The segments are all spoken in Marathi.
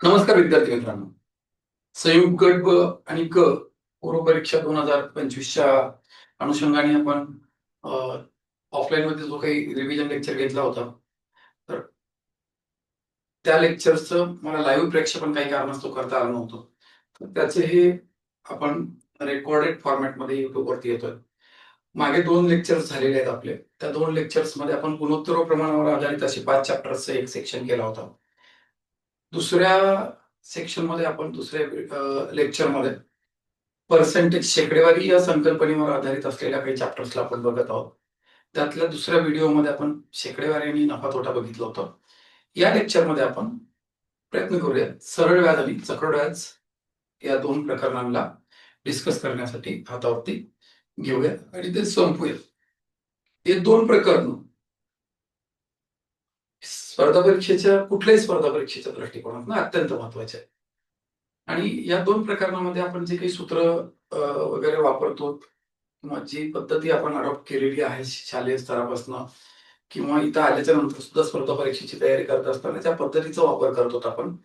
नमस्कार विद्यार्थी मित्रांनो. संयुक्त गट ब आणि क पूर्व परीक्षा 2025च्या अनुषंगाने आपण ऑफलाईन मध्ये जो काही रिव्हिजन लेक्चर घेतला होता, तर त्या लेक्चरचं मला लाईव्ह प्रेक्षेपण काही कारणास्तव करता आलं नव्हतं. तर त्याचे हे आपण रेकॉर्डेड फॉर्मॅटमध्ये युट्यूबवरती येतोय. मागे 2 लेक्चर्स झालेले आहेत आपले. त्या 2 लेक्चर्समध्ये आपण गुणोत्तर प्रमाणावर आधारित असे 5 चॅप्टर्सचा एक सेक्शन केला होता. दुसऱ्या सेक्शनमध्ये आपण दुसऱ्या लेक्चरमध्ये पर्सेंटेज शेकडेवारी या संकल्पनेवर आधारित असलेल्या काही चॅप्टर्सला आपण बघत आहोत. त्यातल्या दुसऱ्या व्हिडिओमध्ये आपण शेकडेवारी आणि नफा तोटा बघितलं होतं. या लेक्चरमध्ये आपण प्रयत्न करूया सरळ व्याज आणि चक्रवाढ व्याज या 2 प्रकरणांना डिस्कस करण्यासाठी हातावरती घेऊया आणि ते संपवूया. हे 2 प्रकरण स्पर्धा परीक्षेच्या कुठल्याही स्पर्धा परीक्षेच्या दृष्टिकोनातून अत्यंत महत्वाचे आहे. आणि या 2 प्रकरणामध्ये आपण जे काही सूत्र वगैरे वापरतो किंवा जी पद्धती आपण अडॉप्ट केलेली आहे शालेय स्तरापासून किंवा इथं आल्याच्या नंतर सुद्धा स्पर्धा परीक्षेची तयारी करत असताना ज्या पद्धतीचा वापर करतो आपण,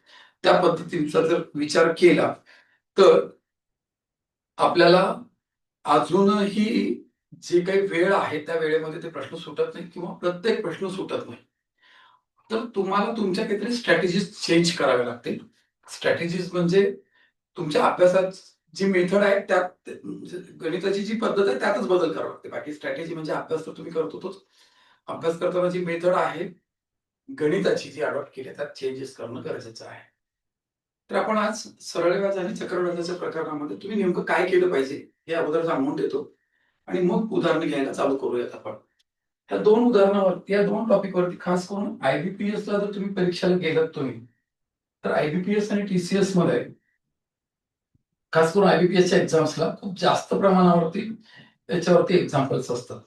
त्या पद्धतीचा जर विचार केला तर आपल्याला अजूनही जे काही वेळ आहे त्या वेळेमध्ये ते प्रश्न सुटत नाही किंवा प्रत्येक प्रश्न सुटत नाही. तर तुम्हाला तुमच्या काहीतरी स्ट्रॅटेजीज चेंज कराव्या लागतील. स्ट्रॅटेजीज म्हणजे तुमच्या अभ्यासात जी मेथड आहे त्यात म्हणजे गणिताची जी पद्धत आहे त्यातच बदल करावा लागते. बाकी स्ट्रॅटेजी म्हणजे अभ्यास तर तुम्ही करतो तोच. अभ्यास करताना जी मेथड आहे गणिताची जी अडॉप्ट केली त्यात चेंजेस करणं गरजेचं आहे. तर आपण आज सरळ व्याज आणि चक्रवाढ व्याजाच्या प्रकरणामध्ये तुम्ही नेमकं काय केलं पाहिजे हे अगोदर सांगून देतो आणि मग उदाहरणं घ्यायला चालू करूयात आपण. या 2 उदाहरणावरती या 2 टॉपिकवरती खास करून आयबीपीएसला जर तुम्ही परीक्षेला गेलात तुम्ही, तर आयबीपीएस आणि टीसीएस मध्ये खास करून आयबीपीएसच्या एक्झाम्सला खूप जास्त प्रमाणावरती याच्यावरती एक्झाम्पल्स असतात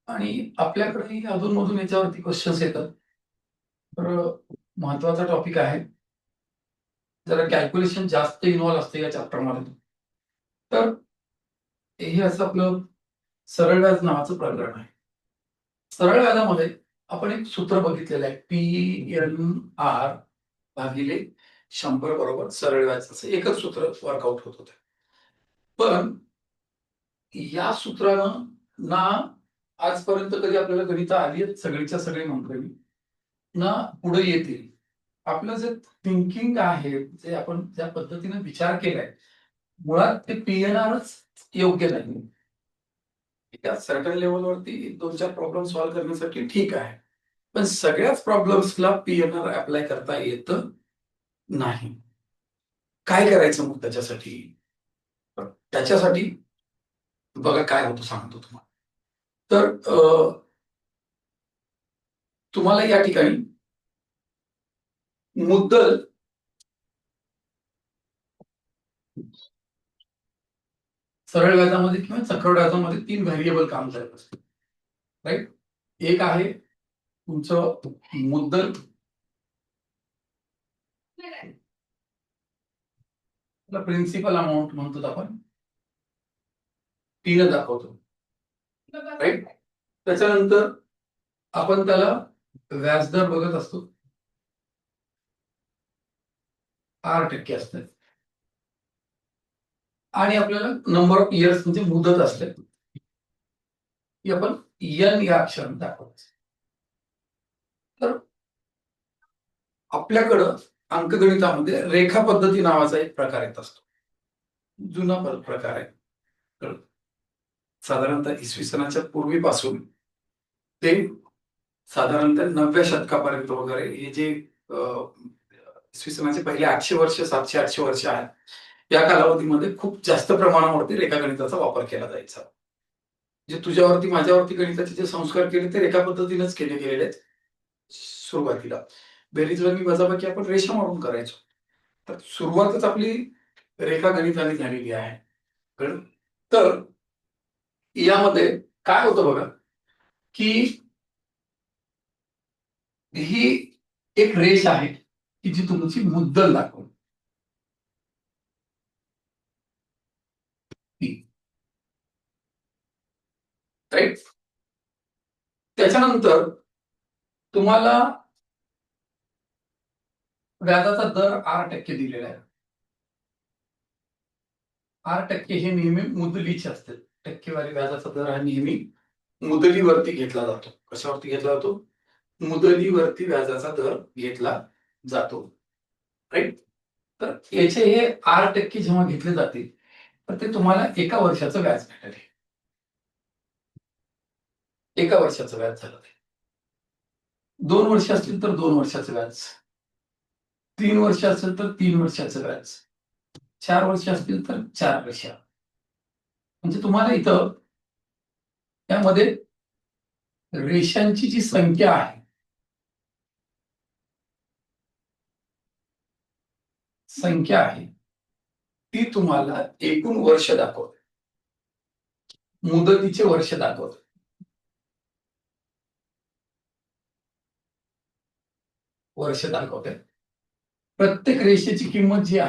आणि आपल्याकडेही अधूनमधून याच्यावरती क्वेश्चन्स येतात. तर महत्वाचा टॉपिक आहे. जरा कॅल्क्युलेशन जास्त इन्व्हॉल्व असते या चॅप्टरमध्ये. तर हे असं आपलं सरळ व्याज नावाचं प्रकरण आहे. सरळ व्याजामध्ये आपण एक सूत्र बघितलेलं आहे PNR भागिले 100 बरोबर सरळ व्याज असं एकच सूत्र वर्कआउट होत होतं. पण या सूत्रानं ना आजपर्यंत कधी आपल्याला गणितं आली आहेत सगळीच्या सगळी मंडळी ना पुढे येतील. आपलं जे थिंकिंग आहे जे आपण ज्या पद्धतीने विचार केलाय मुळात ते पीएनआरच योग्य नाही. त्या सर्टन लेवलवरती 2-4 प्रॉब्लेम सॉल्व्ह करण्यासाठी ठीक आहे. पण सगळ्याच प्रॉब्लेम्सला पीएनआर अप्लाय करता येतं नाही. काय करायचं मग त्याच्यासाठी? त्याच्यासाठी बघा काय होतं सांगतो तुम्हाला. तर तुम्हाला या ठिकाणी मुद्दल सरळ व्याजामध्ये किंवा चक्रवाढ व्याजामध्ये 3 व्हेरिएबल काम करत असतात. राईट? एक आहे तुमचं मुद्दल प्रिन्सिपल अमाऊंट म्हणतो आपण तीन दाखवतो. राईट? त्याच्यानंतर आपण त्याला व्याजदर बघत असतो 8% असते आणि आपल्याला नंबर ऑफ इयर्स म्हणजे मुदत असते की आपण एन या अक्षराने दाखवायचं. तर आपल्याकडं अंकगणितामध्ये रेखा पद्धती नावाचा एक प्रकार येत असतो. जुना प्रकार आहे. तर साधारणतः इसवी सनाच्या पूर्वीपासून ते साधारणतः 9व्या शतकापर्यंत वगैरे हे जे इसवी सनाचे पहिले 800 वर्ष 700-800 वर्ष आहेत. या कालावधीमध्ये खूप जास्त प्रमाणावरती रेखागणिताचा वापर केला जायचा. जे तुझ्यावरती माझ्यावरती गणिताचे जे संस्कार केले ते रेखा पद्धतीनेच केले गेलेले आहेत. सुरुवातीला बेरीज आणि वजाबाकी आपण रेषा मारून करायचो. तर सुरुवातच आपली रेखा गणिताने झालेली आहे. तर यामध्ये काय होतं बघा की ही एक रेष आहे की जी तुमची मुद्दल दाखवते. राईट? त्याच्यानंतर तुम्हाला व्याजाचा दर 8% दिलेला आहे. 8% हे नेहमी मुदलीचे असते. टक्केवारी व्याजाचा दर हा नेहमी मुदलीवरती घेतला जातो. कशावरती घेतला जातो? मुदलीवरती व्याजाचा दर घेतला जातो. राईट? तर याचे हे 8% जेव्हा घेतले जातील तर ते तुम्हाला एका वर्षाचं व्याज भेटेल. एका वर्षाचं व्याज झालं ते. 2 वर्ष असतील तर 2 वर्षाचं व्याज. 3 वर्ष असेल तर 3 वर्षाचं व्याज. 4 वर्ष असतील तर 4 वर्ष. म्हणजे तुम्हाला इथं त्यामध्ये रेषांची जी संख्या आहे ती तुम्हाला एकूण वर्ष दाखवते. मुदतीचे वर्ष दाखवते. वर्ष दाखवते. प्रत्येक रेषेची किंमत जी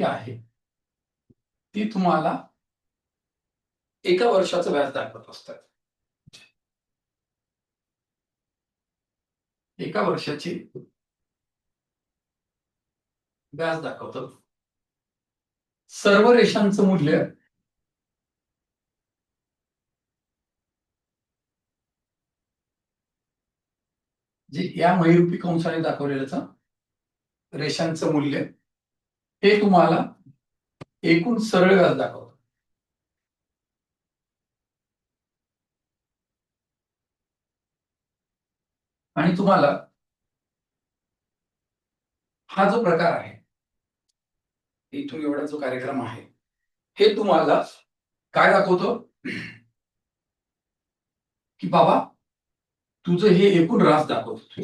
आहे ती तुम्हाला एका वर्षाचं व्याज दाखवत असतात. एका वर्षाची व्याज दाखवतं. सर्व रेषांचं मूल्य जे या महिरूपी कंसाने दाखवलेलं रेषांचं मूल्य हे तुम्हाला एकूण सरळ व्याज दाखवतं. आणि तुम्हाला हा जो प्रकार आहे इथून एवढा जो कार्यक्रम आहे हे तुम्हाला काय दाखवतो की बाबा तुझं हे एकूण रास दाखवतो.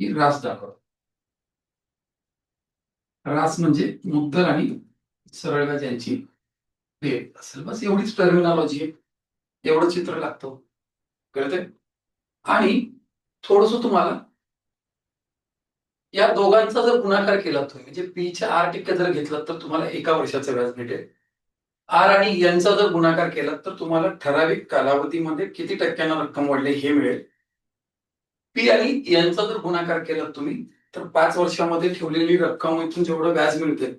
ही रास दाखवतो. रास म्हणजे मुद्दल आणि सरळ व्याज यांची बेरीज असेल. बस एवढीच टर्मिनॉलॉजी आहे. एवढं चित्र लागतं. कळतंय? आणि थोडस तुम्हाला या दोघांचा जर गुणाकार केला तुम्ही म्हणजे पीच्या 8% जर घेतला तर तुम्हाला एका वर्षाचं व्याज भेटेल. आर आणि यांचा जर गुणाकार केला तर तुम्हाला ठराविक कालावधीमध्ये किती टक्क्यांना रक्कम वाढली हे मिळेल. पी आणि यांचा जर गुणाकार केला तुम्ही तर 5 वर्षामध्ये ठेवलेली रक्कम इथून जेवढं व्याज मिळते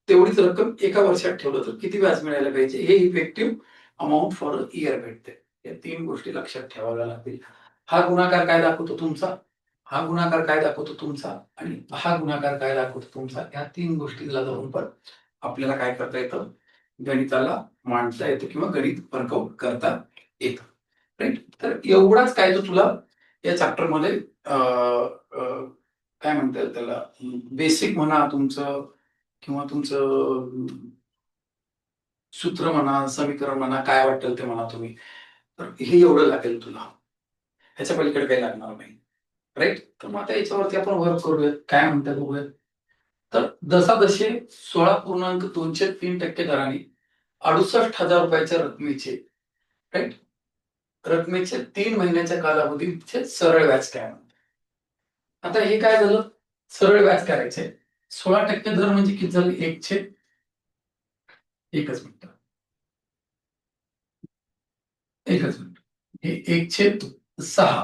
तेवढीच रक्कम एका वर्षात ठेवलं तर किती व्याज मिळायला पाहिजे हे effective amount for a year भेटते. या 3 गोष्टी लक्षात ठेवाव्या लागतील. हा गुणाकार काय दाखवतो तुमचा, हा गुणाकार काय दाखवतो तुमचा आणि हा गुणाकार काय दाखवतो तुमचा. या 3 गोष्टीला जाऊन पण आपल्याला काय करता येतं, गणिताला मांडता येतं किंवा गणित वर्कआउट करता येतं. राईट? तर एवढाच काय तो तुला या चॅप्टर मध्ये काय म्हणतात त्याला बेसिक म्हणा तुमचं किंवा तुमचं सूत्र म्हणा, समीकरण म्हणा, काय वाटेल ते म्हणा तुम्ही. तर हे एवढं लागेल तुला. ह्याच्या पलीकडे काही लागणार नाही. राईट? तर मग आता याच्यावरती आपण वर्क करूयात. काय म्हणतात बघूयात. तर जसे 16.203% दराने 68,000 रुपयाच्या रकमेचे राईट रकमेचे 3 महिन्याच्या कालावधीचे सरळ व्याज काय म्हणतात. आता हे काय झालं, सरळ व्याज करायचंय. 16% दर म्हणजे किती झालं, एकच मिनिट हे 1/6.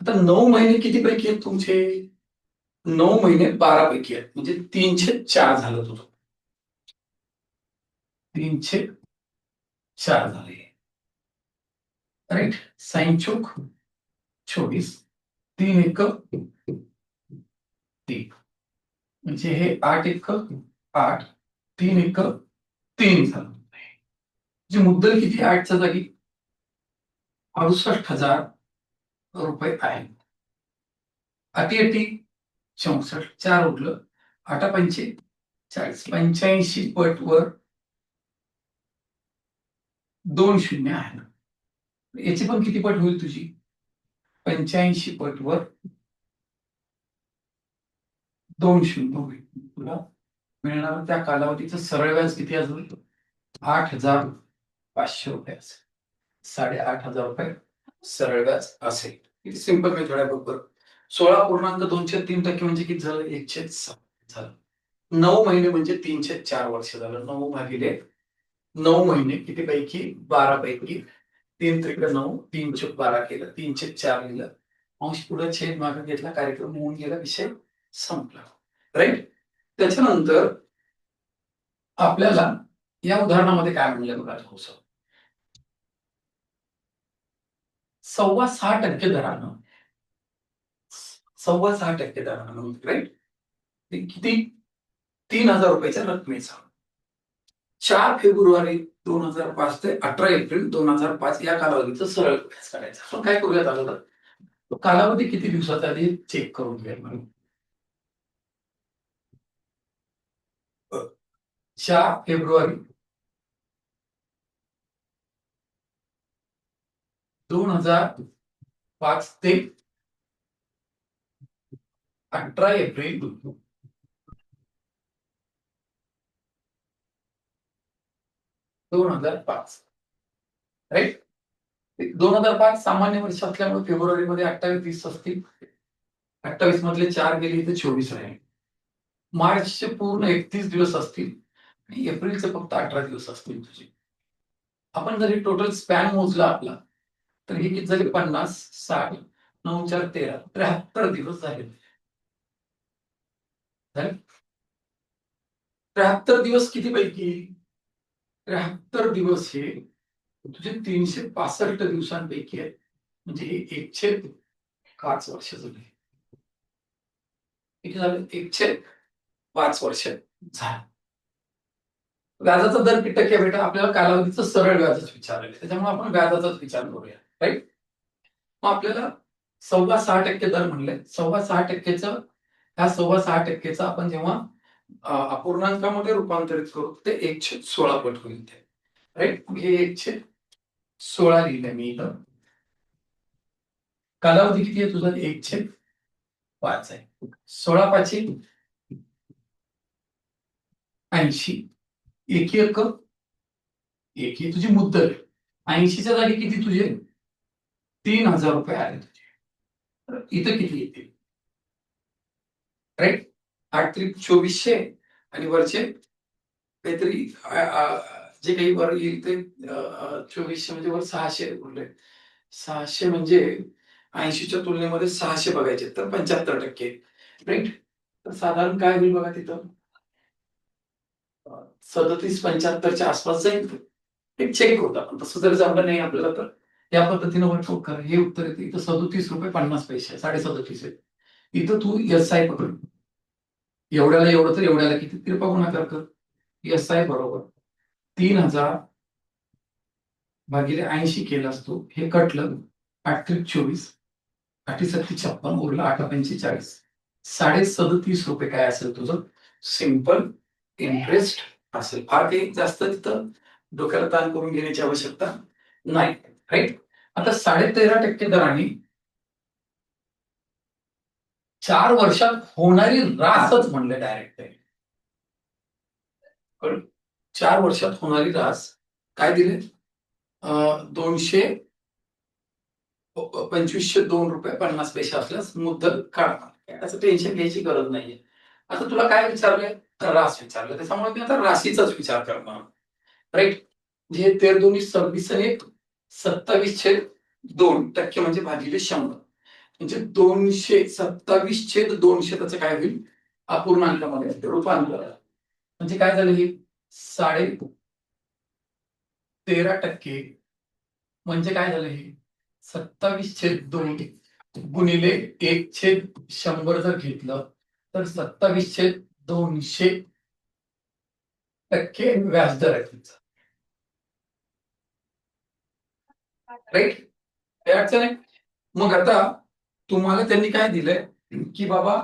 आता 9 महिने किती पैकी आहेत तुमचे, 9 महिने 12 पैकी आहेत म्हणजे 3/4 झालं तुझं. 3/4 झाले. राईट? साइन चूक 24, 3 1 3 म्हणजे हे 8 1 8, 3 1 3 झालं. म्हणजे मुद्दल किती 8च्या जागी 68,000 रुपये आहे. अटी अटी 64, 4 उरलं, 8 पंचे 40, 85 पट वर 2 शून्य आहे. याची पण किती पट होईल तुझी, 85 पट वर 2 शून्य होईल. तुला मिळणार त्या कालावधीचं सरळ व्याज किती असेल, 8,500 रुपये असेल. 8,500 रुपये सरळ व्याज असेल. किती सिंपल मेथड आहे बरोबर. 16.203% म्हणजे किती झालं, 1/6 झालं. 9 महिने म्हणजे 304 वर्ष झालं. 9 भागिले 9 महिने किती पैकी 12 पैकी 3 त्रिक 9 3 चूक 12 केलं 304 लिहिलं. अंश पुढे छेद मागे घेतला, कार्यक्रम होऊन गेला, विषय संपला. राईट. त्याच्यानंतर आपल्याला या उदाहरणामध्ये काय म्हणलं बघा, 6.25% दरानं 6.25% दरानं, राईट. किती 3,000 रुपयाच्या रकमेचा 4 फेब्रुवारी 2005 ते 18 एप्रिल 2005 या कालावधीचं सरळ व्याज काढायचं. आपण काय करूयात अगोदर, तो कालावधी किती दिवसाचा आधी चेक करून घ्या. म्हणून 4 फेब्रुवारी 2005 ते 18 एप्रिल 2005, राईट. 2005 सामान्य वर्ष असल्यामुळे फेब्रुवारीमध्ये 28 असतील, 28 मधले 4 गेले तर 24 राहील. मार्चचे पूर्ण 31 दिवस असतील आणि एप्रिलचे फक्त 18 दिवस असतील तुझे. आपण जरी टोटल स्पॅन मोजला आपला तर हे किती झाले, 50, 60, 9, 4, 13, 73 दिवस झाले. 73 दिवस किती पैकी 73 दिवस हे तुझे 365 दिवसांपैकी आहे. म्हणजे हे 105 वर्ष झाले. किती झालं, 105 वर्ष झालं. व्याजाचा दर किती टक्के बेटा, आपल्याला कालावधीचं सरळ व्याजच विचारलेलं, त्याच्यामुळे आपण व्याजाचाच विचार करूया, राईट. मग आपल्याला 6.25% दर म्हणले, 6.25%चं ह्या 6.25%चा आपण जेव्हा अपूर्णांकामध्ये रूपांतरित करू ते 1/16 पट होईल ते, राईट. हे 1/16 लिहिलंय मी इथं. कालावधी किती आहे तुझा, 1/5 आहे. 16×5 80, एकी एकी तुझी मुद्दल 80च्या जागी किती तुझे 3,000 रुपये आले तुझे. तर इथं किती येतील, राईट. 8×3 = 2400 आणि वरचे काहीतरी जे काही वर येईल ते 2400 म्हणजे वर 600 उरले. 600 म्हणजे 80च्या तुलनेमध्ये 600 बघायचे तर 75%, राईट. तर साधारण काय होईल बघा तिथं, 37-75च्या आसपास जाईल. हे चेक होतं आपण, तसं जर जमलं नाही आपल्याला तर या पद्धतीनं वर्कआउट करा. हे उत्तर येते इथं 37 रुपये 50 पैसे, 37.5 आहे. इथं तू SI पकड, एवढ्याला एवढं तर एवढ्याला किती तिरपा गुणाकार कर. SI बरोबर 3,000 भागिले 80 केला असतो, हे कटलं 8×3 = 24, 8×7 = 56, उरलं 8×5 = 40. 37.5 रुपये काय असेल तुझं सिंपल इंटरेस्ट असेल. फार काही जास्त तिथं डोक्याला ताण करून घेण्याची आवश्यकता नाही, राईट. आता 13.5% दराने 4 वर्षात होणारी रासच म्हणलं डायरेक्ट आहे. 4 वर्षात होणारी रास काय दिले, 22502 रुपये 50 पैसे असल्यास मुद्दल काढणार. त्याचं टेन्शन घ्यायची गरज नाहीये. आता तुला काय विचारलंय, रास विचारलं, त्याच्यामुळे मी आता राशीचाच विचार करणार, राईट. जे 13×2 = 26 आणि 27/2% म्हणजे भागिले 100, म्हणजे 227/200 त्याचं काय होईल अपूर्णांकामध्ये रूपांतर. म्हणजे काय झालं, हे 13.5% म्हणजे काय झालं, हे 27/2 गुणिले 1/100 जर घेतलं तर 27/200% व्याजदर आहे तुमचा, राईट. काय अडचण आहे. मग आता तुम्हाला त्यांनी काय दिलंय की बाबा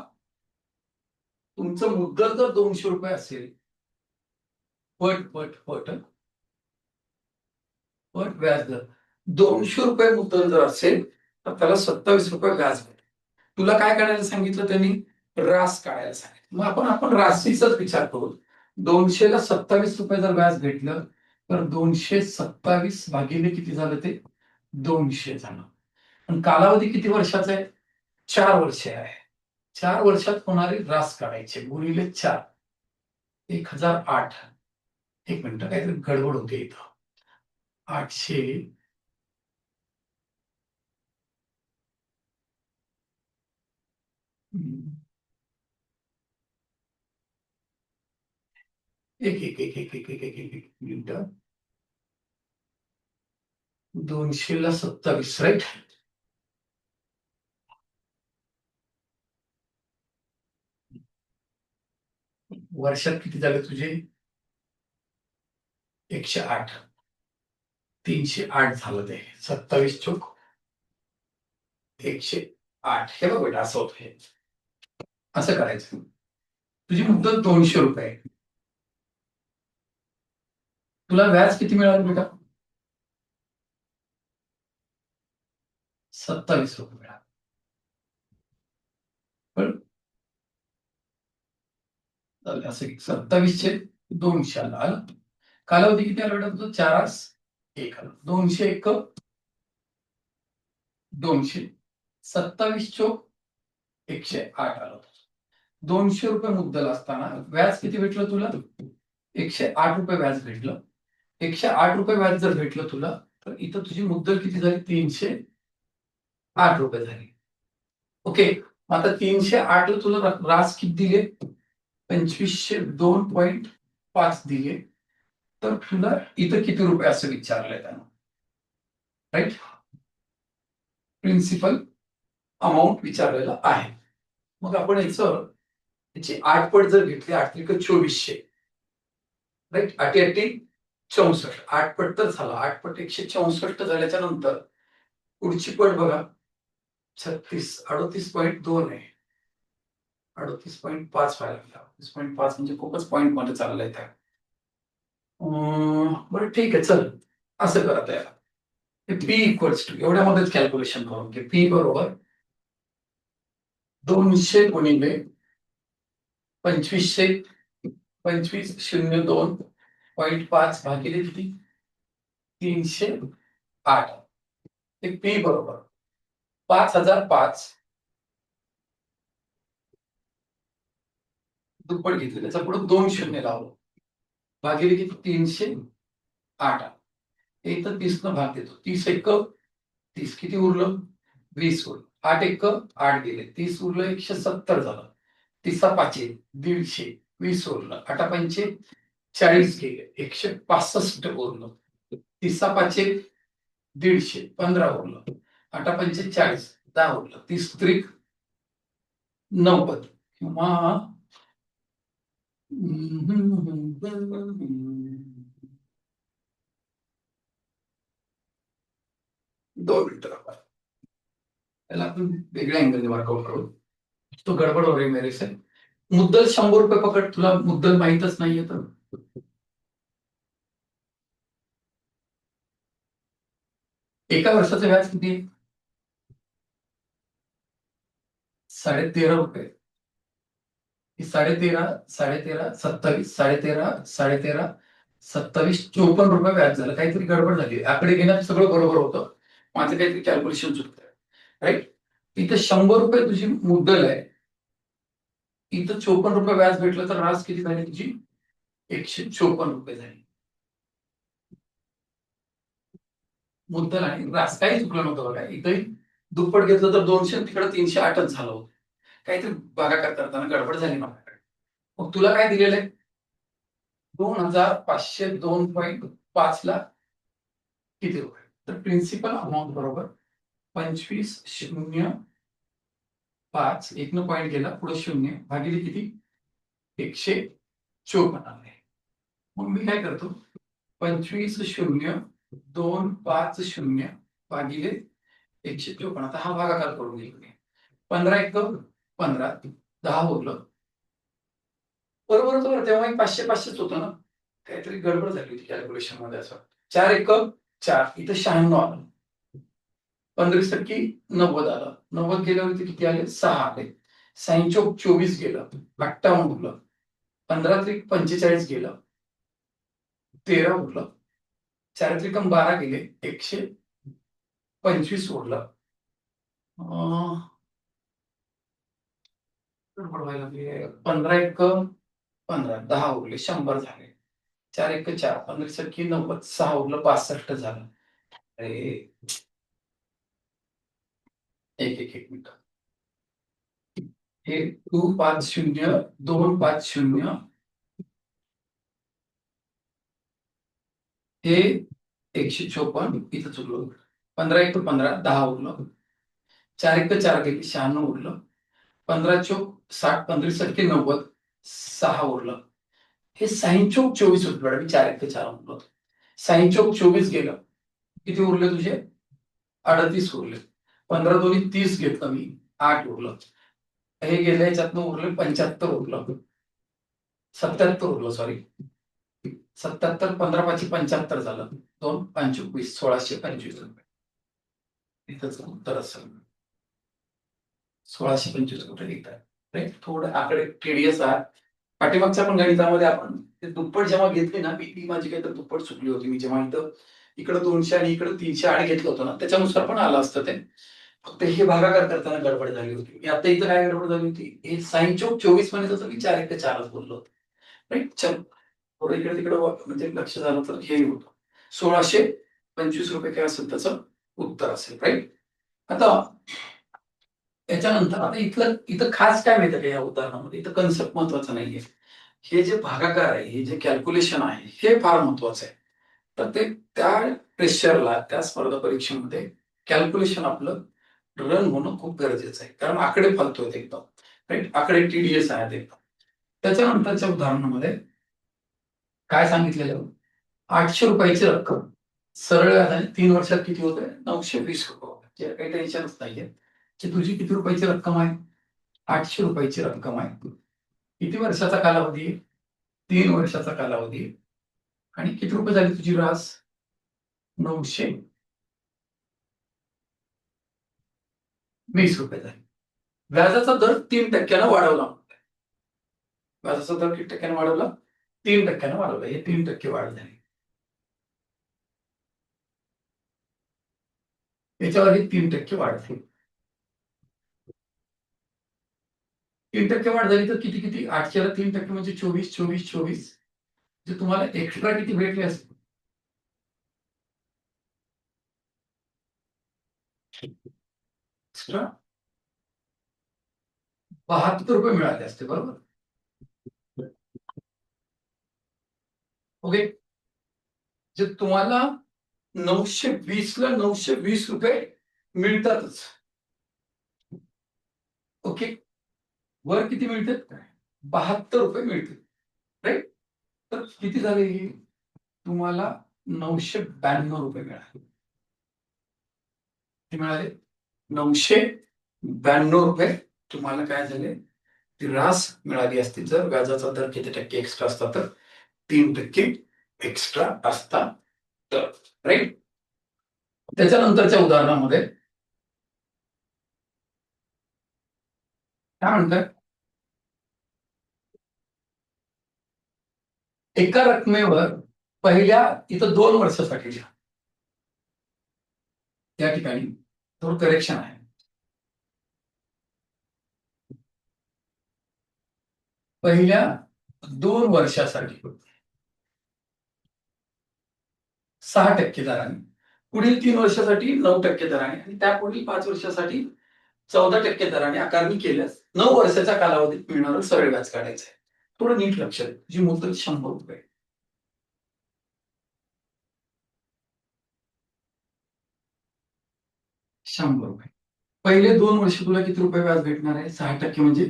तुमचं मुद्दल जर 200 रुपये असेल, पट पट पट पट व्याजदर 200 रुपये मुद्दल जर असेल तर त्याला 27 रुपये व्याज भेटेल. तुला काय काढायला सांगितलं त्यांनी, रास काढायला सांगितलं. मग आपण राशीचाच विचार करू. 200ला 27 रुपये जर व्याज भेटलं तर 227 भागिले किती झालं ते 200 झालं. पण कालावधी किती वर्षाचा आहे, 4 वर्षे आहे. 4 वर्षात होणारी रास काढायची गुणिले 4, 1008. एक मिनिट, काहीतरी गडबड होते इथं. 800. एक एक एक एक एक एक एक एक एक मिनिट. 200 ला 27, राईट? वर्षात किती झाले तुझे? 108. 308 झालं ते. 27 चोक 108. हे बघ बेटा, असं होतं हे. असं करायचं. तुझी मुदत 200 रुपये. तुला व्याज किती मिळालं बेटा? 27 रुपये मिळालं. पण असं 27/200 आलं. कालावधी किती आला बेटा तुझं? 4/1 आलं. 201 200. 27 चोक 108 आलं. 200 रुपये मुद्दल असताना व्याज किती भेटलं तुला? 108 रुपये व्याज भेटलं. 108 रुपये व्याज जर भेटलं तुला, तर इथं तुझी मुद्दल किती झाली? 308 रुपये झाली. ओके. आता 308 ला तुला रास किती दिले? 2502.5 दिले. तर तुला इथं किती रुपये असं विचारलंय त्यानं, राईट? प्रिन्सिपल अमाऊंट विचारलेला आहे. मग आपण याची 8 पट जर घेतली, 8 त्रिक 2400, राईट? 8 8 64. 8 पट तर झाला. 8 पट 164 झाल्याच्या नंतर पुढची पट बघा. 38.2 आहे. 38.5 व्हायला लागला. 38.5 म्हणजे खूपच पॉईंट मध्ये चाललंय त्या. बरं ठीक आहे, चल असं करत आहे. पी इक्वल्स टू एवढ्यामध्येच कॅल्क्युलेशन करून घे. पी बरोबर 200 गुणिले 2502.5 भागिले किती? 308. पी बरोबर 5005 दुप्पट घेतलं, त्याचा पुढे 2 शून्य लावलं, भागिले किती? 308. इथं 30 न भाग देतो. 30 एक 30, किती उरलं? 20 उरलं. 8 एक 8 गेले, 30 उरलं, 170 झालं. 30 5 150, 20 उरलं. 8 5 40 गेले, 165 उरलं. 30 5 150, 15 उरलं. 8 5 40, 10 उरलं. 30 त्रिक 90 किंवा 2 मिनिटं त्याला आपण वेगळ्या अँगलने वर्कआउट करू. तो गडबड हो रही मेरे से. मुद्दल 100 रुपये पकड. तुला मुद्दल माहीतच नाहीये तर एका वर्षाचं व्याज किती? 13.5 रुपये. 13.5, 27, 13.5, 27, 54 रुपये व्याज झालं. काहीतरी गडबड झाली. आकडे घेण्यात सगळं बरोबर होतं, माझं काहीतरी कॅल्क्युलेशन चुकतंय, राईट? इथं 100 रुपये तुझी मुद्दल आहे. इथं 54 रुपये व्याज भेटलं, तर रास किती झाली तुझी? 154 रुपये झाली. मुद्दल आणि रास काही चुकलं नव्हतं बघा. इथंही दुप्पट घेतलं तर 200, तिकडे 308च झालं होतं. काहीतरी भागाकार करताना गडबड झाली माझ्याकडे. मग तुला काय दिलेलं आहे? 2502.5 ला किती रुपये? तर प्रिन्सिपल अमाऊंट बरोबर 25,005, एक न पॉईंट गेला, पुढे 0 भागिले किती? 154 आहे. मग मी काय करतो? 25,00250 भागिले 154. आता हा भागाकार करून घेईल. 15 एक 15, 10 उरलं. बरोबर होतं बरं. तेव्हा 500 500च होतं ना. काहीतरी गडबड झाली होती कॅल्क्युलेशन मध्ये. असं 4 एक 4, इथं 96 आलं. 15 90 आलं. 90 गेल्यावरती किती आले? 6 आले. 6 चोक 24 गेलं, 58 उरलं. 15 त्रिक 45 गेलं, 13 उरलं. 4 त्रिकम 12 गेले, 125 उरलं. गडबड व्हायला लागली. 15 एक 15, 10 उरले, 100 झाले. 4 एक 4, 15 सख्खी 90, 6 उरलं, 65 झालं. अरे, एक मिनिट. हे 250, 250, हे 154, इथं चुकलो. 15 एक 15, 10 उरलं. 4 एक 4 गेली, 96 उरलं. 15 चोक 60, 15 सख्खी 90, 6 उरलं. हे 6 चोक 24 उरलं. मी 4 एक 4 म्हणलो. 6 चोक 24 गेलं. किती उरले तुझे? 38 उरले. 15 दोन्ही 30 घेतलं मी, 8 उरलं. हे गेल्या याच्यातनं उरले 75 उरलं. 77 उरलं, सॉरी. 77, 15 पाचशे 75 झालं. 2 25, 1625 रुपये. इथंच उत्तर असेल. 1625 रुपये लिहितात. राईट, थोडं आकडे टीडीएस आहे. पाठीमागच्या पण गणितामध्ये आपण ते दुप्पट जेव्हा घेतली ना, ती माझी काही तर दुप्पट चुकली होती. मी जेव्हा इकडं 200 आणि इकडं 308 घेतलं होतं ना, त्याच्यानुसार पण आलं असतं ते. फक्त हे भागाकार करताना गडबड झाली होती. मी आता इथं काय गडबड झाली होती, हे 6 चोक 24 म्हणत होतं, मी 4 एक 4च बोललो होतो. राईट, चल थोडं इकडे तिकडे म्हणजे लक्ष झालं तर हे होतं. 1625 रुपये काय असेल त्याचं उत्तर असेल. राईट, आता त्याच्यानंतर आता इथं खास काय माहिती का या उदाहरणामध्ये, इथं कन्सेप्ट महत्वाचा नाहीये. हे जे भागाकार आहे, हे जे कॅल्क्युलेशन आहे, हे फार महत्वाचं आहे. तर ते त्या प्रेशरला, त्या स्पर्धा परीक्षेमध्ये कॅल्क्युलेशन आपलं रन होणं खूप गरजेचं आहे. कारण आकडे फालतू आहेत एकदम. राईट, आकडे टीडीएस आहेत एकदम. त्याच्यानंतरच्या उदाहरणामध्ये काय सांगितलेलं, 800 रुपयाची रक्कम सरळ व्याजाने 3 वर्षात किती होते? 920 रुपये होते. काही टेन्शनच नाहीये की तुझी किती रुपयाची रक्कम आहे? 800 रुपयाची रक्कम आहे. किती वर्षाचा कालावधी? 3 वर्षाचा कालावधी. आणि किती रुपये झाली तुझी रास? 920 रुपये झाली. व्याजाचा दर 3% वाढवला. व्याजाचा दर किती टक्क्याने वाढवला? 3% वाढवला. हे 3% वाढ झाली. याच्यावर 3% वाढ झाली. 3% वाढ झाली तर किती किती? 800ला 3% म्हणजे 24, 24, 24. जे तुम्हाला एक्स्ट्रा किती भेटले असते? एक्स्ट्रा 72 रुपये मिळाले असते, बरोबर? ओके, जे तुम्हाला 920ला 920 रुपये मिळतातच. ओके, वर किती मिळतात? 72 रुपये मिळतात. राईट, तर किती झाले? हे तुम्हाला 992 रुपये मिळाले. किती मिळाले? 992 रुपये तुम्हाला काय झाले? ती रास मिळाली असती जर व्याजाचा दर किती टक्के एक्स्ट्रा असता तर? 3% एक्स्ट्रा असता तर. राईट, त्याच्यानंतरच्या उदाहरणामध्ये काय म्हणतात, एका रकमेवर पहिल्या इथं 2 वर्षासाठी त्या ठिकाणी थोडं करेक्शन आहे. पहिल्या 2 वर्षासाठी 6% दराने, पुढील 3 वर्षासाठी 9% दराने आणि त्यापुढील 5 वर्षासाठी 14% दराने आकारणी केल्यास 9 वर्षाच्या कालावधीत मिळणारं सरळ व्याज काढायचं आहे. थोडं नीट लक्ष द्या. जी मुदत 100 रुपये. 100 रुपये. पहिले 2 वर्ष तुला किती रुपये व्याज भेटणार आहे? 6% म्हणजे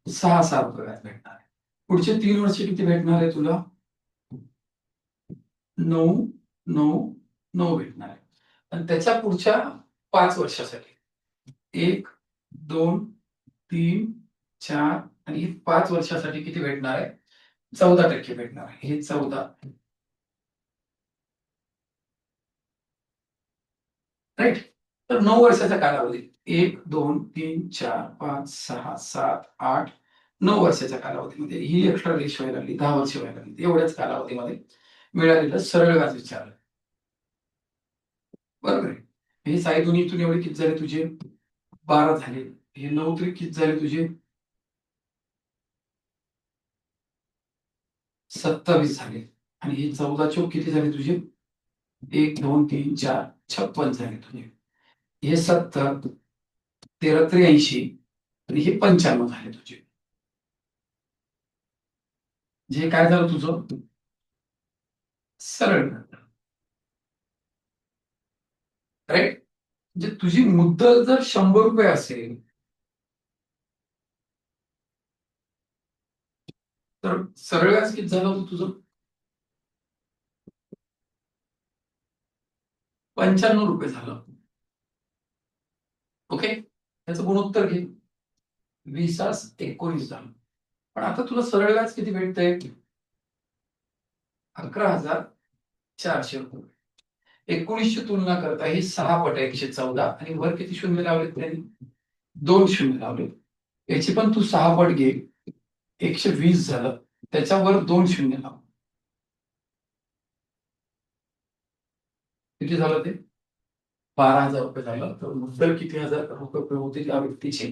6,000 रुपये व्याज भेटणार आहे. पुढचे 3 वर्ष किती भेटणार आहे तुला? 9, 9, 9 भेटणार आहे. आणि त्याच्या पुढच्या 5 वर्षासाठी 1, 2, 3, 4 आणि 5 वर्षासाठी किती भेटणार आहे? 14% भेटणार आहे. हे 14. राईट, तर 9 वर्षाचा कालावधी 1, 2, 3, 4, 5, 6, 7, 8, 9 वर्षाच्या कालावधीमध्ये ही एक्स्ट्रा रेश व्हायला लागली, 10 वर्ष व्हायला लागली. एवढ्याच कालावधीमध्ये मिळालेलं सरळ व्याज विचारलं. बरोबर आहे. हे साई दोन्ही इथून एवढे किती झाले तुझे? 12 झाले. हे 9 तरी किती झाले तुझे? 27 झाले आणि ही 14 चौक किती झाले तुझे? 1 2 3 4 56 झाले तुझे. हे 70 13 83 आणि हे 95 झाले तुझे. जे काय झालं तुझं? सरळ. राईट. म्हणजे तुझी मुद्दल जर 100 रुपये असेल तर सरळ व्याज किती झालं होतं तुझं? 95 रुपये झालं. ओके. त्याचं गुणोत्तर घे. 20 19 झालं. पण आता तुला सरळ व्याज किती भेटतंय? 11,400 रुपये. 19ची तुलना करता ही 6 पट 114 आणि वर किती शून्य लावलेत त्यांनी? 2 शून्य लावले. याची पण तू 6 पट घे. 120 झालं. त्याच्यावर 2 शून्य लाव. किती झालं ते? 12,000 रुपये झालं. तर मुद्दल किती हजार रुपये होती त्या व्यक्तीची?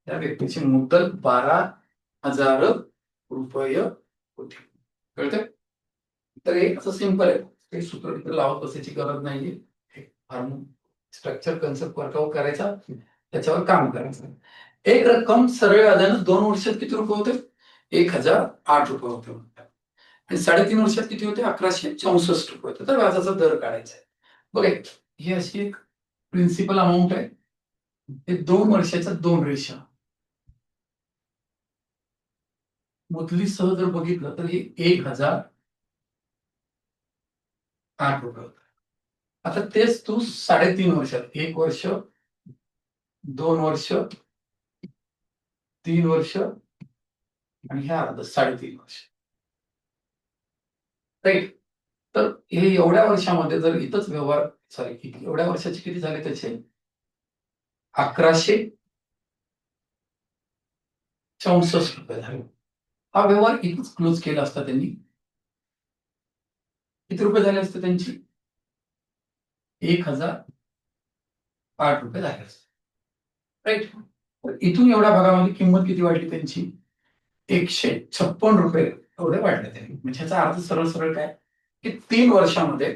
त्या व्यक्तीची मुद्दल 12,000 रुपये होती. कळतंय? तर हे असं सिंपल आहे. काही सूत्र तिथे लावत बसायची गरज नाहीये. स्ट्रक्चर कन्सेप्ट वर्कआउट करायचा, त्याच्यावर काम करायचं. एक रक्कम सरळ व्याजानं 2 वर्षात किती रुपये होते? 1,008 रुपये होते. आणि 3.5 वर्षात किती होते? 1,164 रुपये होते. तर व्याजाचा दर काढायचा आहे. बघा, ही अशी एक प्रिन्सिपल अमाऊंट आहे. हे 2 वर्षाच्या 2 रेषा. मुदली सह जर बघितलं तर हे 1,008 रुपये होतं. आता तेच तू 3.5 वर्षात, 1 वर्ष, 2 वर्ष, 3 वर्ष आणि हे अर्ध 3.5 वर्ष. राईट. तर हे एवढ्या वर्षामध्ये जर इथंच व्यवहार, सॉरी, एवढ्या वर्षाचे किती झाले त्याचे? 1,164 रुपये झाले. हा व्यवहार इथंच क्लोज केला असता त्यांनी. किती रुपये झाले असते त्यांची? 1,008 रुपये झाले असते. राईट. इथून एवढ्या भागामध्ये किंमत किती वाढली त्यांची? 156 रुपये एवढे वाढले त्यांनी. म्हणजे ह्याचा अर्थ सरळ सरळ काय की 3 वर्षामध्ये,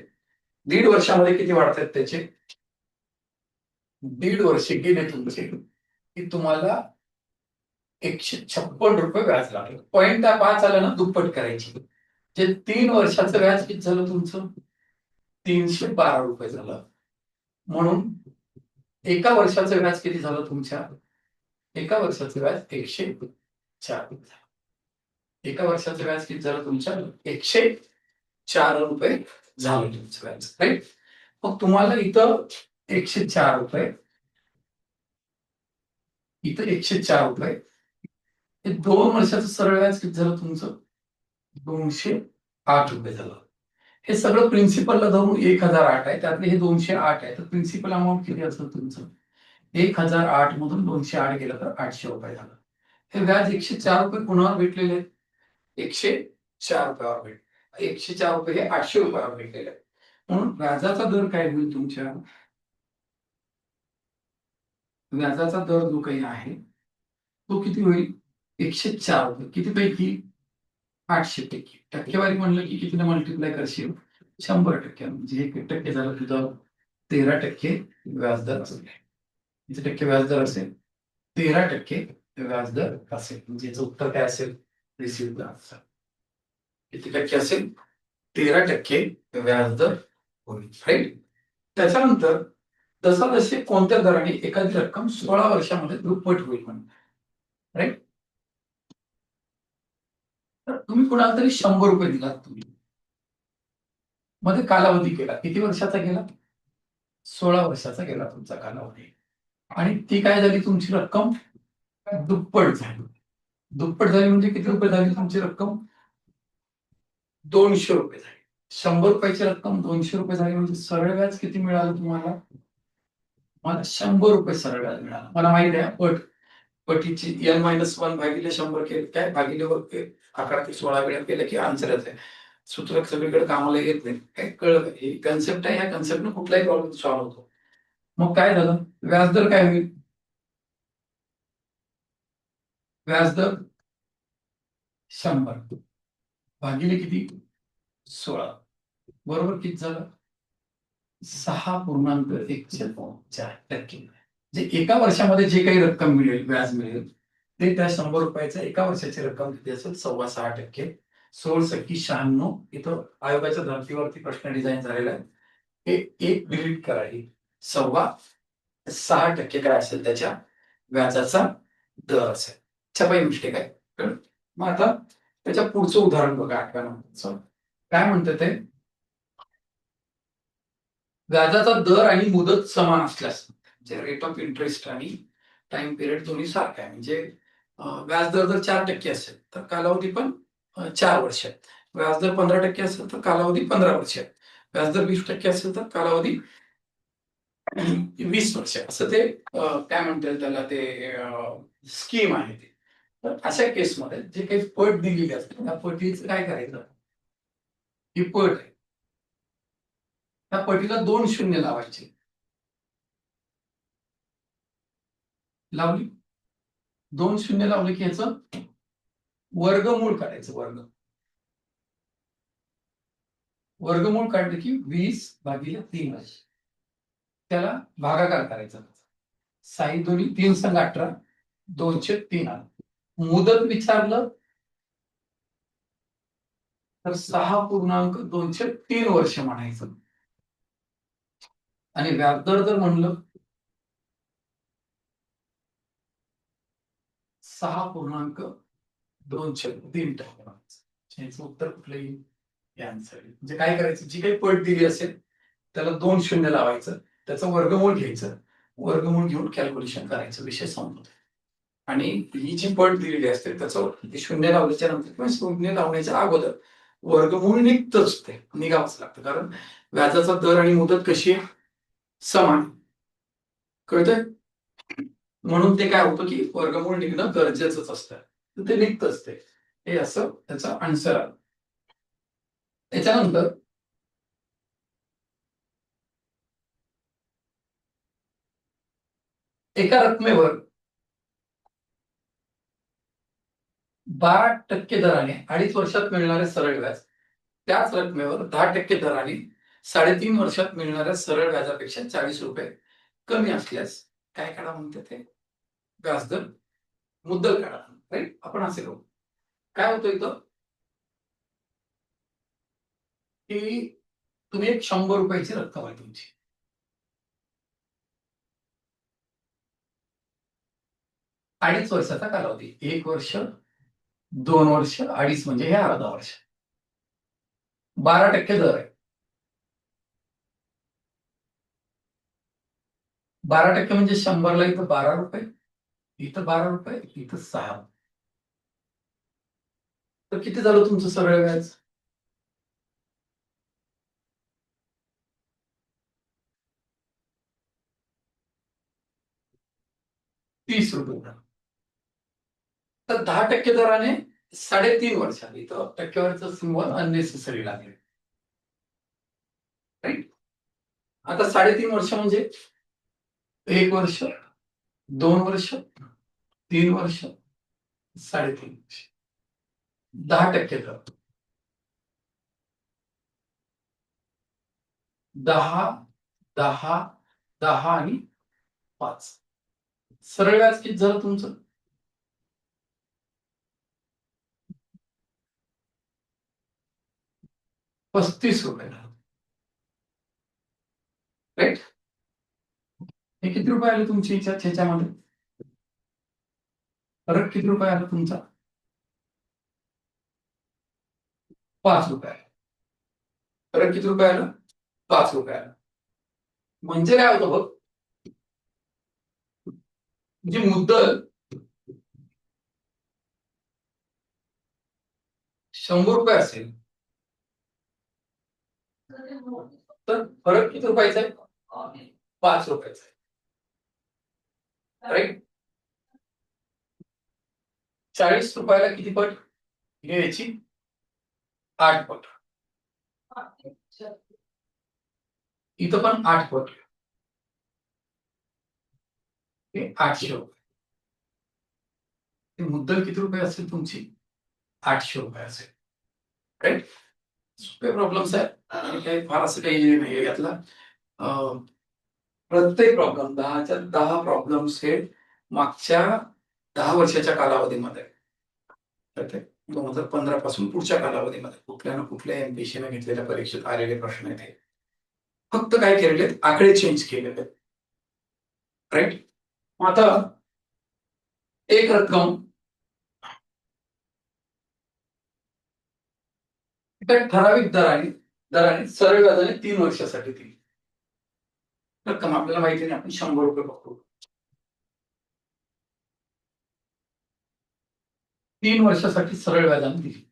1.5 वर्षामध्ये किती वाढतात त्याचे? 1.5 वर्ष गेले तुमचे की तुम्हाला 156 रुपये व्याज लागलं. पॉईंट 5 आलं ना, दुप्पट करायची. जे 3 वर्षाचं व्याज किती झालं तुमचं? 312 रुपये झालं. म्हणून एका वर्षाचं व्याज किती झालं तुमच्या? एका वर्षाचं व्याज 104. एका वर्षाचं व्याज किती झालं तुमच्या? 104 रुपये झालं तुमचं व्याज. राईट. मग तुम्हाला इथं 104 रुपये, इथं 104 रुपये. हे 2 वर्षाचं सरळ व्याज किती झालं तुमचं? 208 रुपये झालं. हे सगळं प्रिन्सिपलला धरून 1,008 आहे. त्यातले हे 208 आहे. तर प्रिन्सिपल अमाऊंट किती असेल तुमचं? 1,008 मधून 208 गेलं तर 800 रुपये झालं. हे व्याज 104 रुपये कुणावर भेटलेले आहेत? 104 रुपयावर भेटले. 104 रुपये हे 800 रुपयावर भेटलेले आहेत. म्हणून व्याजाचा दर काय होईल तुमच्या? व्याजाचा दर जो काही आहे तो किती होईल? 104 रुपये. किती पैकी? 800 पैकी. टक्केवारी म्हणलं की कितीने मल्टिप्लाय करशील? 100%. म्हणजे हे किती टक्के झालं तुझं? 13% व्याजदर असेल. किती टक्के व्याजदर असेल? 13% व्याजदर असेल. म्हणजे याचं उत्तर काय असेल? Receive answer. किती टक्के असेल? 13% व्याजदर होईल. राईट. त्याच्यानंतर जसे कोणत्या दराने एखादी रक्कम 16 वर्षामध्ये दुप्पट होईल म्हणतात. राईट. तर तुम्ही कुणाला तरी 100 रुपये दिलात तुम्ही, मध्ये कालावधी केला. किती वर्षाचा गेला? 16 वर्षाचा गेला तुमचा कालावधी. आणि ती काय झाली तुमची रक्कम? दुप्पट झाली. दुप्पट झाली म्हणजे किती रुपये झाली तुमची रक्कम? 200 रुपये झाली. 100 रुपयाची रक्कम 200 रुपये झाली म्हणजे सरळ व्याज किती मिळालं तुम्हाला? मला 100 रुपये सरळ व्याज मिळालं. मला माहिती आहे पटीची n-1 भागिले 100 केले काय भागिले 11 ते 16 वेळा केलं की आन्सरच आहे. सूत्र सगळीकडे कामाला येत नाही. काय कळलं? ही कन्सेप्ट आहे. ह्या कन्सेप्टनं कुठलाही प्रॉब्लेम सॉल्व्ह होतो. मग काय झालं? व्याजदर काय होईल? व्याजदर 100. भागिले किती 16 बरोबर किती झालं 6.14%. जे एका वर्षामध्ये जे काही रक्कम मिळेल व्याज मिळेल ते त्या 100 रुपयाच्या एका वर्षाची रक्कम किती असेल 6.25%. 16 इथं आयोगाच्या धर्तीवरती प्रश्न डिझाईन झालेला आहे. हे एक डिलीट करा. 6.25% काय असेल त्याच्या व्याजाचा दर असेल. छपाई मिस्टेक आहे. मग आता त्याच्या पुढचं उदाहरण बघा 8व्या नंबरचं. काय म्हणतं ते व्याजाचा दर आणि मुदत समान असल्यास म्हणजे रेट ऑफ इंटरेस्ट आणि टाइम पिरियड दोन्ही सारखा आहे. म्हणजे व्याजदर जर 4% असेल तर कालावधी पण 4 वर्ष आहे. व्याजदर 15% असेल तर कालावधी 15 वर्ष आहे. व्याजदर 20% असेल तर कालावधी 20 वर्ष असं ते काय म्हणतात त्याला ते स्कीम आहे ती. तर अशा केसमध्ये जे काही पट दिलेली असते त्या पटीचं काय करायचं ही पट आहे त्या पटीला 2 शून्य लावायचे. लावली 2 शून्य लावले की याचं वर्गमूळ काढायचं. वर्गमूळ काढलं की 20/3 त्याला भागाकार करायचा. 6 दोन्ही 3 संग 18 203 आलं. मुदत विचारलं तर 6.203 वर्ष म्हणायचं. आणि व्याजदर जर म्हणलं 6.203 याचं उत्तर कुठलं येईल म्हणजे काय करायचं जी काही पट दिली असेल त्याला 2 शून्य लावायचं त्याचं वर्गमूळ घ्यायचं वर्गमूळ घेऊन कॅल्क्युलेशन करायचं विषय संपतो. आणि ही जी पट दिलेली असते त्याचं शून्य लावल्याच्या नंतर किंवा शून्य लावण्याच्या अगोदर वर्गमूळ निघतच ते निघावंच लागतं कारण व्याजाचा दर आणि मुदत कशी आहे समान कळतंय. म्हणून ते काय होतं की वर्गमूळ निघणं गरजेचंच असतं तर ते निघतच ते हे असं त्याचा आन्सर आलं. त्याच्यानंतर एका रकमेवर 12% दराने 2.5 वर्षात मिळणारे सरळ व्याज त्याच रकमेवर 10% दराने 3.5 वर्षात मिळणाऱ्या सरळ व्याजापेक्षा 40 रुपये कमी असल्यास काय काढा म्हणते ते व्याजदर मुद्दल काढा. राईट आपण असे करू. काय होतं इथं की तुम्ही एक 100 रुपयाची रक्कम आहे तुमची 2.5 वर्षाचा कालावधी 1 वर्ष 2 वर्ष 2.5 म्हणजे हे अर्धा वर्ष 12% दर आहे. 12% म्हणजे 100ला इथं 12 रुपये इथं 12 रुपये इथं 6 तर किती झालं तुमचं सरळ व्याज 30 रुपये. तर 10% दराने 3.5 वर्षात इथं टक्केवारीचं सिम्बॉल अननेसेसरी लागेल. राईट आता 3.5 वर्ष म्हणजे 1 वर्ष 2 वर्ष 3 वर्ष 3.5 वर्ष 10% दर 10 10 10 आणि 5 सरळ व्याज किती झालं तुमचं 35 रुपये. राईट हे किती रुपये आले तुमची ह्याच्यामध्ये फरक किती रुपये आला तुमचा 5 रुपये. फरक किती रुपये आला 5 रुपये आला. म्हणजे काय होतं बघ जी मुद्दल 100 रुपये असेल तर फरक किती रुपयाचा आहे 5 रुपयाचा आहे. राईट 40 रुपयाला किती पट याची 8 पट इथं पण 8 पट 800 रुपये मुद्दल किती रुपये असेल तुमची 800 रुपये असेल. राईट. सोपे प्रॉब्लेम्स आहेत आणि काही फार असं काही नाही यातला. प्रत्येक प्रॉब्लेम 10च्या 10 प्रॉब्लेम्स हे मागच्या 10 वर्षाच्या कालावधीमध्ये, तर ते 2015 पासून पुढच्या कालावधीमध्ये कुठल्या ना कुठल्या एमपीएससीने घेतलेल्या परीक्षेत आलेले प्रश्न आहेत हे. फक्त काय केलेले आकडे चेंज केलेले. राईट. आता एक रक्कम त्या ठराविक दराने सरळ व्याजाने 3 वर्षासाठी दिली. रक्कम आपल्याला माहिती नाही, आपण 100 रुपये बघतो. 3 वर्षासाठी सरळ व्याजाने दिली.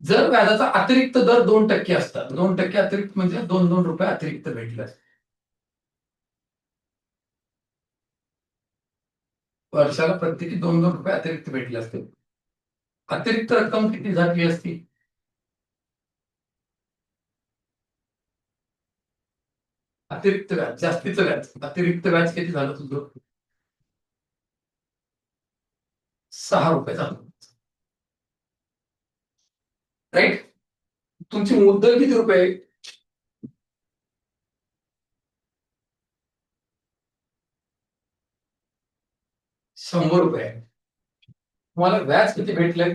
जर व्याजाचा अतिरिक्त दर 2% असतात, 2% अतिरिक्त म्हणजे 2-2 रुपये अतिरिक्त भेटले असते. वर्षाला प्रत्येकी 2-2 रुपये अतिरिक्त भेटले असते. अतिरिक्त रक्कम किती झाली असती? अतिरिक्त व्याज, जास्तीचं व्याज, अतिरिक्त व्याज किती झालं तुझं? 6 रुपये झालं. राईट. तुमची मुद्दल किती रुपये? 100 रुपये. तुम्हाला व्याज किती भेटलंय?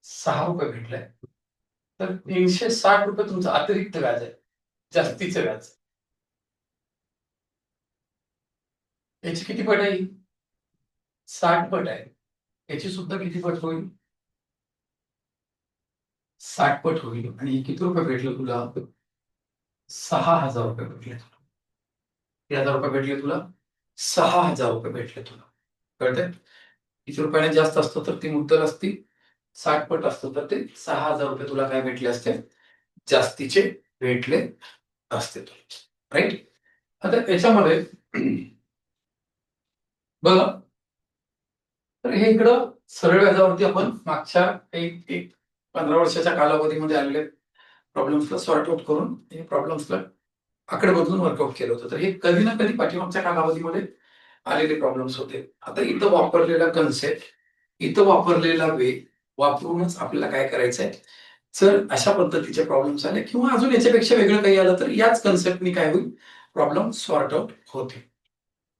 6 रुपये भेटलंय. तर 360 रुपये तुमचं अतिरिक्त व्याज आहे, जास्तीचं व्याज. याची किती पट आहे? 60 पट आहे. याची सुद्धा किती पट होईल? 60 पट होईल. आणि किती रुपये भेटले तुला? 6,000 रुपये भेटले तुला. किती हजार रुपये भेटले तुला? 6,000 रुपये भेटले तुला. कळतंय? किती रुपयाने जास्त असतं तर ती मुद्दल असती, 60 पट असतं तर ते 6,000 रुपये तुला काय भेटले असते? जास्तीचे भेटले असते तुला. राईट. आता याच्यामध्ये बघा, तर हे इकडं सरळ व्याजावरती आपण मागच्या एक 15 वर्षाच्या कालावधीमध्ये आलेले प्रॉब्लेम्सला सॉर्ट आउट करून हे प्रॉब्लेम्सला आकडे बदलून वर्कआउट केलं होतं. तर हे कधी ना कधी पाठीमागच्या कालावधीमध्ये आलेले प्रॉब्लेम्स होते. आता इथं वापरलेला कन्सेप्ट, इथं वापरलेला वे वापरूनच आपल्याला काय करायचंय, जर अशा पद्धतीचे प्रॉब्लेम्स आले किंवा अजून याच्यापेक्षा वेगळं काही आलं तर याच कन्सेप्टनी काय होईल, प्रॉब्लेम सॉर्ट आउट होतील.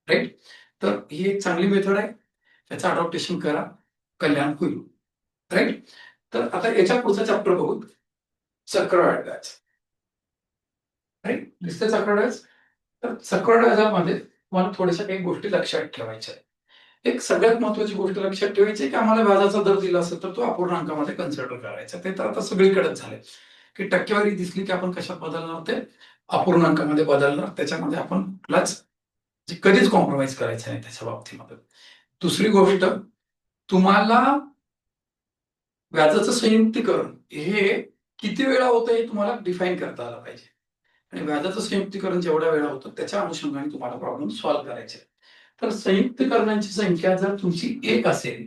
राईट. तर ही एक चांगली मेथड आहे, त्याचं अडॉप्टेशन करा, कल्याण होईल. राईट. तर आता याच्या पुढचा चॅप्टर बघू, चक्रवाढ व्याज. राईट. दिसते चक्रवाढ व्याज. तर चक्रवाढ व्याजामध्ये तुम्हाला थोड्याशा काही गोष्टी लक्षात ठेवायच्या आहेत. एक सगळ्यात महत्वाची गोष्ट लक्षात ठेवायची आहे की आम्हाला व्याजाचा दर दिला असेल तर तो अपूर्णांकामध्ये कन्सिडर करायचा. ते तर आता सगळीकडेच झाले की टक्केवारी दिसली की आपण कशात बदलणार, ते अपूर्णांकामध्ये बदलणार. त्याच्यामध्ये आपण कुठलाच कधीच कॉम्प्रोमाइज करायचं नाही त्याच्या बाबतीमध्ये. दुसरी गोष्ट, तुम्हाला व्याजाचं संयुक्तीकरण हे किती वेळा होतं हे तुम्हाला डिफाईन करता आलं पाहिजे. आणि व्याजाचं संयुक्तीकरण जेवढ्या वेळा होतं त्याच्या अनुषंगाने तुम्हाला प्रॉब्लेम सॉल्व्ह करायचे. तर संयुक्तीकरणांची संख्या जर तुमची 1 असेल,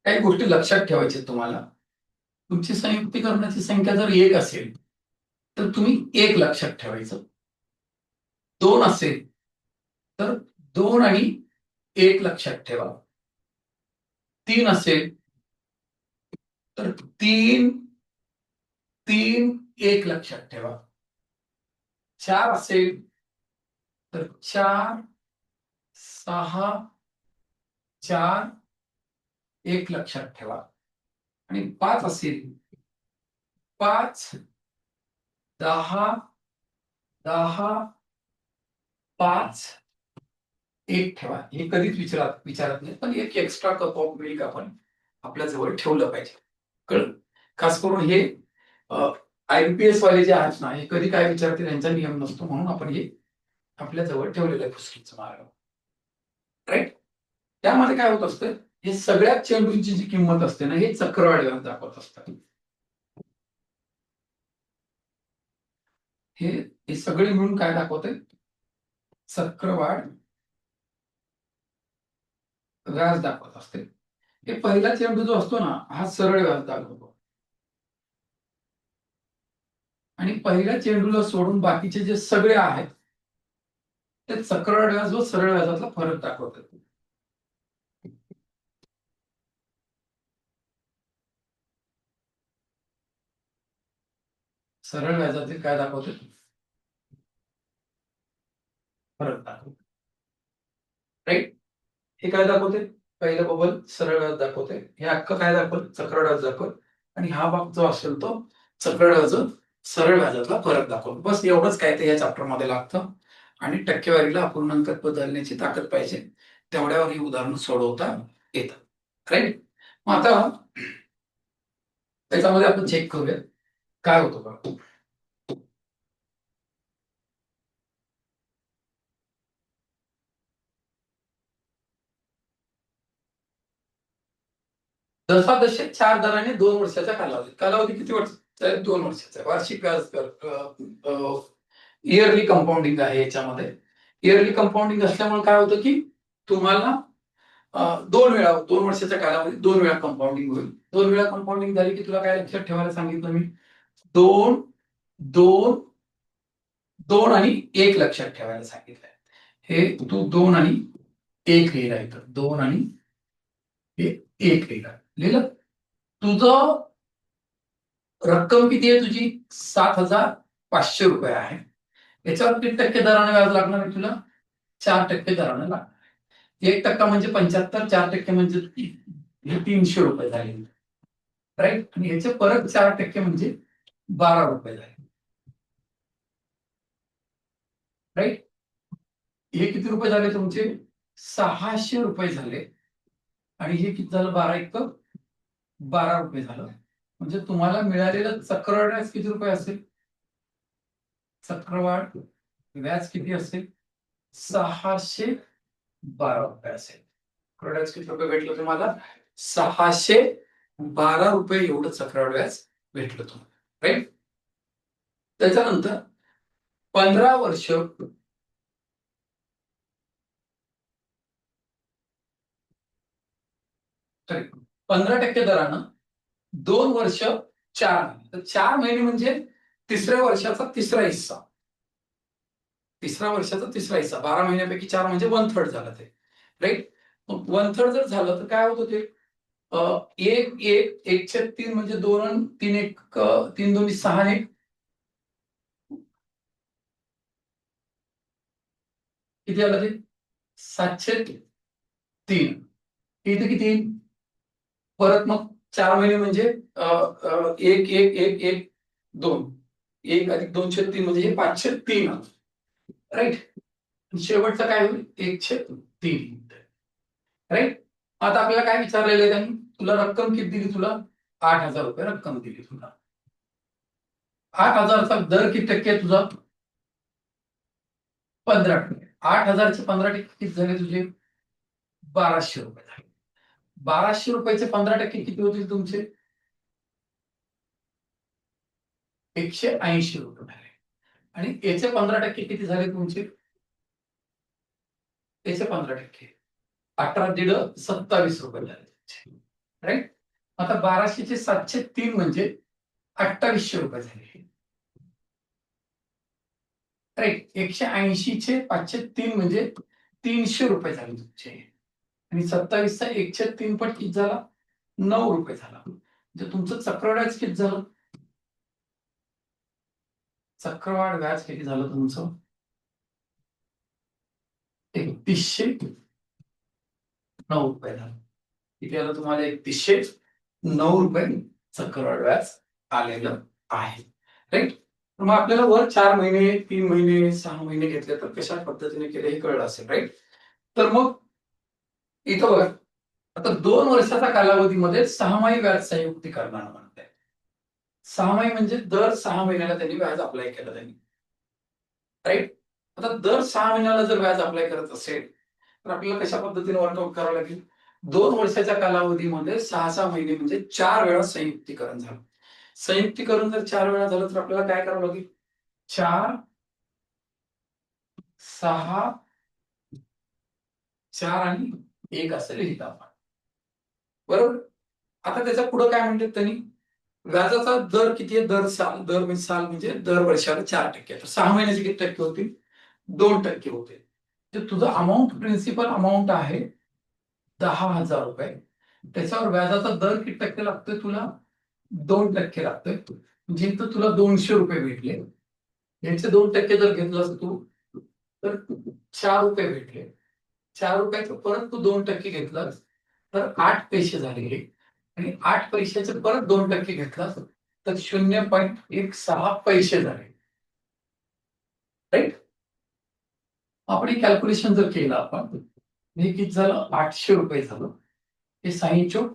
काही गोष्टी लक्षात ठेवायच्या तुम्हाला. तुमची संयुक्तीकरणाची संख्या जर 1 असेल तर तुम्ही 1 लक्षात ठेवायचं. 2 असेल तर 2 आणि 1 लक्षात ठेवा. 3 असेल तर 3, 3, 1 लक्षात ठेवा. 4 असेल तर 4, 6, 4, 1 लक्षात ठेवा. आणि 5 असेल, 5, 10, 10, 5, 1 ठेवा. हे कधीच विचारत नाही, पण एक एक्स्ट्रा कप ऑफ मिल्क आपण आपल्या जवळ ठेवलं पाहिजे. कळलं? खास करून हे IBPS वाले जे आहेत ना, हे कधी काय विचारतील यांचा नियम नसतो, म्हणून आपण हे आपल्या जवळ ठेवलेलं आहे फुसकीचं मार्ग. राईट. त्यामध्ये काय होत असतं, हे सगळ्यात चेंडूची जी किंमत असते ना, हे चक्रवाढ व्याज दाखवत असतात. हे सगळे मिळून काय दाखवते, चक्रवाढ व्याज दाखवत असते. हे पहिला चेंडू जो असतो ना, हा सरळ व्याज दाखवतो. आणि पहिल्या चेंडूला सोडून बाकीचे जे सगळे आहेत ते चक्रवाढ व्याज व सरळ व्याजातला फरक दाखवतात. सरळ व्याजातील काय दाखवते? फरक दाखवते. राईट. हे काय दाखवते? पहिलं बबल सरळ व्याज दाखवते, हे अख्खं काय दाखवत? चक्रवाढ व्याज दाखवत. आणि हा भाग जो असेल तो चक्रवाढ व्याज सरळ व्याजातला फरक दाखवतो. बस एवढंच काय ते या चॅप्टर मध्ये लागतं. आणि टक्केवारीला अपूर्णांकात बदलण्याची ताकद पाहिजे, तेवढ्यावर ही उदाहरणं सोडवता येतात. राईट. मग आता त्याच्यामध्ये आपण चेक करूया काय होतं बघा. जसा जसे 4 दराने 2 वर्षाचा कालावधी किती वर्ष? 2 वर्षाचा आहे. वार्षिक व्याज दर इयरली कंपाऊंडिंग आहे याच्यामध्ये. इयरली कंपाऊंडिंग असल्यामुळे काय होतं की तुम्हाला 2 वेळा 2 वर्षाच्या कालावधीत 2 वेळा कंपाऊंडिंग होईल. 2 वेळा कंपाऊंडिंग झाली की तुला काय लक्षात ठेवायला सांगितलं मी? 2, 2, 2 आणि 1 लक्षात ठेवायला सांगितलंय. हे तू 2 आणि 1 लिहिला इथं. 2 आणि 1 लिहिलं. तुझं रक्कम किती आहे तुझी? 7,500 रुपये आहे. याच्यावर किती टक्के दराने व्याज लागणार आहे तुला? 4% दराने लागणार. 1% म्हणजे 75, 4% म्हणजे 300 रुपये झाले. राईट. आणि याचे परत 4% म्हणजे 12 रुपये झाले. राईट. हे किती रुपये झाले तुमचे? 600 रुपये झाले. आणि हे किती झालं? 12 रुपये झालं. म्हणजे तुम्हाला मिळालेलं चक्रवाढ व्याज किती रुपये असेल? चक्रवाढ व्याज किती असेल? 612 रुपये असेल. चक्रवाढ किती रुपये भेटलं तुम्हाला? 612 रुपये एवढं चक्रवाढ व्याज भेटलं तुम्हाला. राईट. त्याच्यानंतर 15 वर्ष 15% दरानं 2 वर्ष 4 महिने. तर 4 महिने म्हणजे तिसऱ्या वर्षाचा तिसरा हिस्सा. तिसऱ्या वर्षाचा तिसरा हिस्सा. 12 महिन्यापैकी 4 म्हणजे 1/3 झालं ते. राईट. मग 1/3 जर झालं तर काय होतं ते? 1/3 म्हणजे 2 आणि 3 2 6 आणि 1 किती आलं ते? 703. इथे किती? परत मग 4 महिने म्हणजे 1 1 1 1 2. 1 अधिक 203 म्हणजे हे 503 आलं. राईट. शेवटचं काय होईल? 103. राईट. आता आपल्याला काय विचारलेलं आहे त्यांनी? तुला रक्कम किती दिली? तुला 8,000 रुपये रक्कम दिली तुला. 8,000चा दर किती टक्के आहे तुझा? 15%. 8,000चे 15% किती झाले तुझे? 1,200 रुपये झाले. 1,200 रुपयाचे 15% किती होतील तुमचे? 180 रुपये झाले. आणि याचे 15% किती झाले तुमचे? याचे 15%. 18 दीड 27 रुपये झाले. राईट. आता 1200चे 703 म्हणजे 2800 रुपये झाले. राईट. 180चे 503 म्हणजे 300 रुपये झाले तुमचे. आणि 27चा 103 पट किती झाला? 9 रुपये झाला. म्हणजे तुमचं चक्रवाढ व्याज किती झालं? चक्रवाढ व्याज किती झालं तुमचं? 309 रुपये झालं. किती आलं तुम्हाला? 309 रुपये चक्रवाढ व्याज आलेलं आहे. राईट. तर मग आपल्याला वर 4 महिने 3 महिने 6 महिने घेतले तर कशा पद्धतीने केले हे कळलं असेल. राईट. तर मग इथं बघा, आता 2 वर्षाच्या कालावधीमध्ये 6माही व्याज संयुक्ती करणार म्हणताय. 6माही म्हणजे दर 6 महिन्याला त्यांनी व्याज अप्लाय केलं त्यांनी. राईट. आता दर 6 महिन्याला जर व्याज अप्लाय करत असेल तर आपल्याला कशा पद्धतीने वर्कआउट करावं लागेल? 2 वर्षाच्या कालावधीमध्ये 6 महिने म्हणजे 4 वेळा संयुक्तीकरण झालं. संयुक्तीकरण जर 4 वेळा झालं तर आपल्याला काय करावं लागेल? 4 6 4 आणि 1 असं लिहित आपण. बरोबर. आता त्याच्या पुढे काय म्हणतात त्यांनी? व्याजाचा दर किती आहे? दर साल म्हणजे दर वर्षाला 4%. तर 6 महिन्याचे किती टक्के होतील? 2% होतील. तर तुझं अमाऊंट प्रिन्सिपल अमाऊंट आहे 10,000 रुपये. त्याच्यावर व्याजाचा दर किती टक्के लागतोय तुला? 2% लागतोय. म्हणजे इथं तुला 200 रुपये भेटले. यांचे 2% जर घेतलास तू तर 4 रुपये भेटले. 4 रुपयाचं परत तू 2% घेतलास तर 8 पैसे झाले. आणि 8 पैशाचे परत 2% घेतलास तर 0.16 पैसे झाले. राईट? आपण हे कॅल्क्युलेशन जर केलं आपण, हे किती झालं? 800 रुपये झालं. हे 6 चोक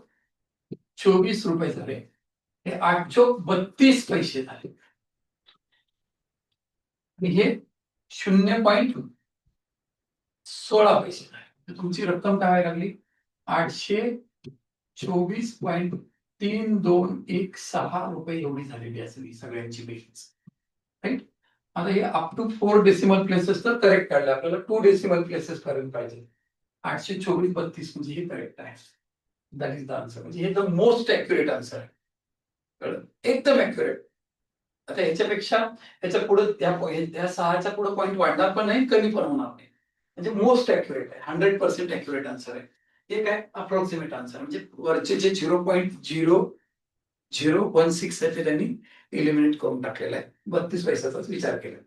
24 रुपये झाले. हे 8 चोक 32 पैसे झाले. आणि हे 0.16 पैसे झाले. तुमची रक्कम काय व्हायला लागली? 824.3216 रुपये एवढी झालेली असेल सगळ्यांची बेरीज. राईट? आता हे अप टू 4 डेसिमल प्लेसेस तर करेक्ट काढले. आपल्याला 2 डेसिमल प्लेसेस पर्यंत पाहिजे. 824.32 म्हणजे हे करेक्ट आहे. That is the answer. म्हणजे हे द मोस्ट ॲक्युरेट आन्सर आहे. एकदम ॲक्युरेट. आता ह्याच्यापेक्षा ह्याच्या पुढे त्या 6च्या पुढे पॉईंट वाढणार पण नाही, कमी पण होणार नाही. म्हणजे मोस्ट ॲक्युरेट आहे. 100% ॲक्युरेट आन्सर आहे. हे काय? Approximate answer. म्हणजे वरचे जे 0.0016 आहे ते त्यांनी एलिमिनेट करून टाकलेलं आहे. 32 पैशाचाच विचार केला.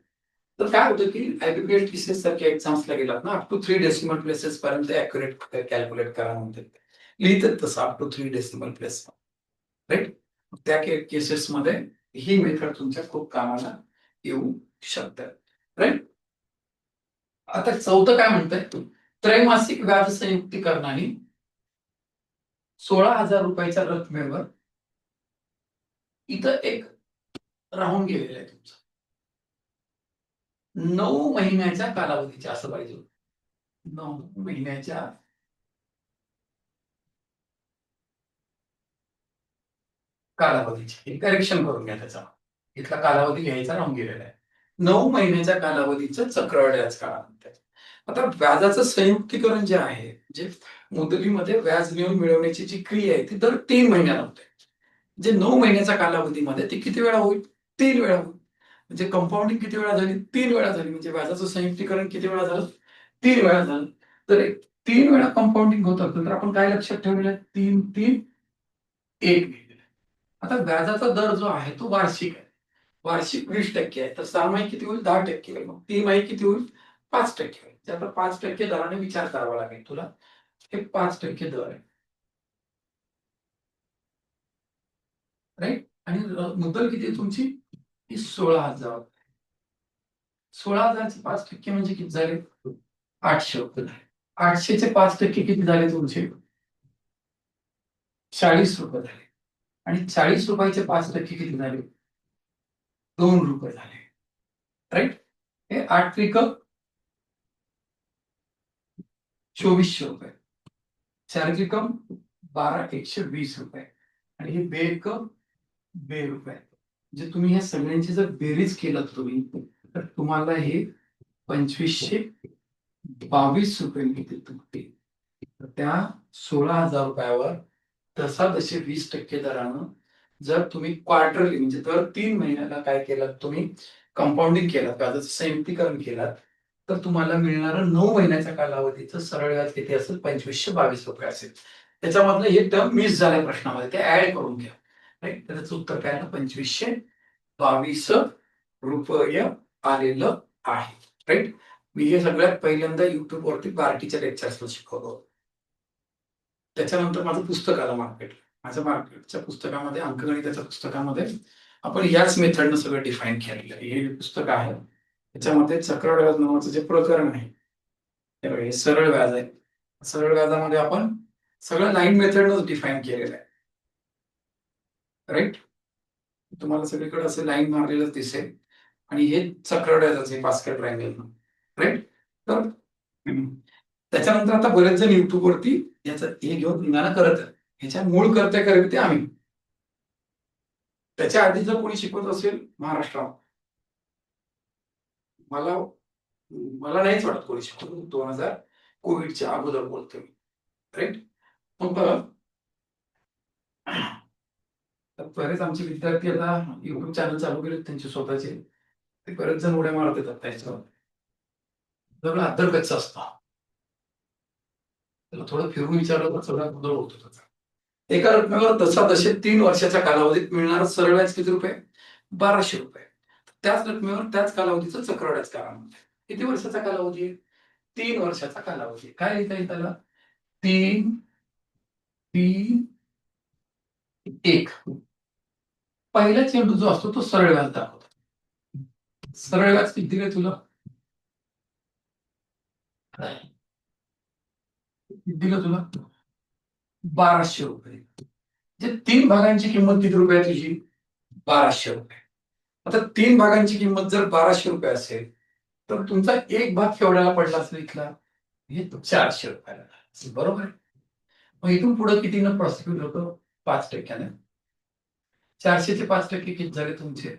तर काय होतं की ॲग्रिगेट केसेस सारख्या एक्झाम्सला गेलात ना, अप टू 3 डेसिमल प्लेसेस पर्यंत ॲक्युरेट कॅल्क्युलेट करा म्हणतात. लिहितात तसं up to 3 decimal place. Right? त्या केसेसमध्ये ही मेथड तुमच्या खूप कामाला येऊ शकते. राईट? आता चौथं काय म्हणतंय? त्रैमासिक व्याज संयुक्तीकरणाने 16,000 रुपयाच्या रकमेवर इथं एक राहून गेलेलं आहे तुमचं 9 महिन्याच्या कालावधीचे असं पाहिजे. 9 महिन्याच्या कालावधीचे करेक्शन करून घ्या. त्याचा इथला कालावधी घ्यायचा राहून गेलेला आहे. 9 महिन्याच्या कालावधीचं चक्रवाढ व्याज काळा म्हणतात. आता व्याजाचं संयुक्तीकरण जे आहे, जे मुदलीमध्ये व्याज नेऊन मिळवण्याची जी क्रिया आहे ती दर 3 महिन्याला होते. जे 9 महिन्याच्या कालावधीमध्ये ती किती वेळा होईल? 3 वेळा होईल. म्हणजे कंपाऊंडिंग किती वेळा झाली? 3 वेळा झाली. म्हणजे व्याजाचं संयुक्तीकरण किती वेळा झालं? 3 वेळा झालं. तर 3 वेळा कंपाऊंडिंग होत असेल तर आपण काय लक्षात ठेवलेलं आहे? 3, 3, 1. आता व्याजाचा दर जो आहे तो वार्षिक आहे. वार्षिक 20% आहे. तर 6 किती होईल? 10% होईल. मग 3 किती होईल? 5% होईल. तर आता 5% दराने विचार करावा लागेल तुला. हे 5% दर आहे. राईट? आणि मुद्दल किती आहे तुमची? ही 16,000. 16,000चे 5% म्हणजे किती झाले? 800 रुपये झाले. 800चे 5% किती झाले तुमचे? 40 रुपये झाले. आणि 40 रुपयाचे 5% किती झाले? 2 रुपये झाले. राईट? हे 8 त्रिक 2400 रुपये. 4 त्रिकम 12,120 रुपये. आणि हे 2 रुपये. म्हणजे तुम्ही ह्या सगळ्यांची जर बेरीज केलं तुम्ही तर तुम्हाला हे 2,522 रुपये मिळतील तुम्हाला. तर त्या 16,000 रुपयावर तसा जसे 20% दरानं जर तुम्ही क्वार्टरली म्हणजे दर 3 महिन्याला काय केलं तुम्ही कंपाऊंडिंग केलं, व्याजाचं संयुक्तीकरण केलं, तर तुम्हाला मिळणारं 9 महिन्याच्या कालावधीचं सरळ व्याज किती असेल? 2,522 रुपये असेल. त्याच्यामधलं हे टर्म मिस झाल्या प्रश्नामध्ये, ते ऍड करून घ्या. राईट? त्याचं उत्तर काय आलं? 2,522 रुपये आलेलं आहे. राईट? मी हे सगळ्यात पहिल्यांदा युट्यूब वरती बार्टीच्या लेक्चर्सला शिकवलं. त्याच्यानंतर माझं पुस्तक आलं मार्केटला. माझ्या मार्केटच्या पुस्तकामध्ये, अंकगणिताच्या पुस्तकामध्ये आपण याच मेथडनं सगळं डिफाईन केलेलं आहे. हे पुस्तक आहे. त्याच्यामध्ये चक्रवाढ व्याज नावाचं जे प्रकरण आहे, हे सरळ व्याज आहे. सरळ व्याजामध्ये आपण सगळं लाईन मेथडनच डिफाईन केलेलं आहे. राईट? तुम्हाला सगळीकडे असं लाईन मारलेलं दिसेल. आणि हे चक्रवाढ व्याजाचे बास्केट ट्रायंगल. राईट? तर त्याच्यानंतर आता बरेच जण युट्यूब वरती याचं हे घेऊन निघाणं करत आहे. ह्याच्या मूळ करते आम्ही. त्याच्या आधी जर कोणी शिकवत असेल महाराष्ट्रात, मला मला नाहीच वाटत कोणी शिकवत. 2000 कोविडच्या अगोदर बोलतोय मी. राईट? मग बरेच आमचे विद्यार्थी आता युट्यूब चॅनल चालू केले त्यांचे स्वतःचे. ते बरेच जण उड्या मारत येतात त्याच्यावर. सगळं अद्दरकच्चं असतं. त्याला थोडं फिरून विचारलं तर सगळा गोंधळ होतो त्याचा. एका रकमेवर दशादशे 3 वर्षाच्या कालावधीत मिळणारं सरळ व्याज किती रुपये? 1200 रुपये. त्याच रकमेवर त्याच कालावधीचं चक्रवाढ व्याज करा म्हणते. किती वर्षाचा कालावधी आहे? 3 वर्षाचा कालावधी आहे. काय लिहिता येईल त्याला? 3, 3, 1. पहिला चेंडू जो असतो तो सरळ व्याज दाखवतो. सरळ व्याज किती दिले तुला? किती दिलं तुला? 1200 रुपये. म्हणजे 3 भागांची किंमत किती रुपये आहे तुझी? 1200 रुपये. आता 3 भागांची किंमत जर 1200 रुपये असेल तर तुमचा एक भाग केवढ्याला पडला असेल इथला? हे 400 रुपयाला. बरोबर आहे. मग इथून पुढे कितीनं प्रॉसिक्यूट होतो? 5%. 400 चे 5% किती झाले तुमचे?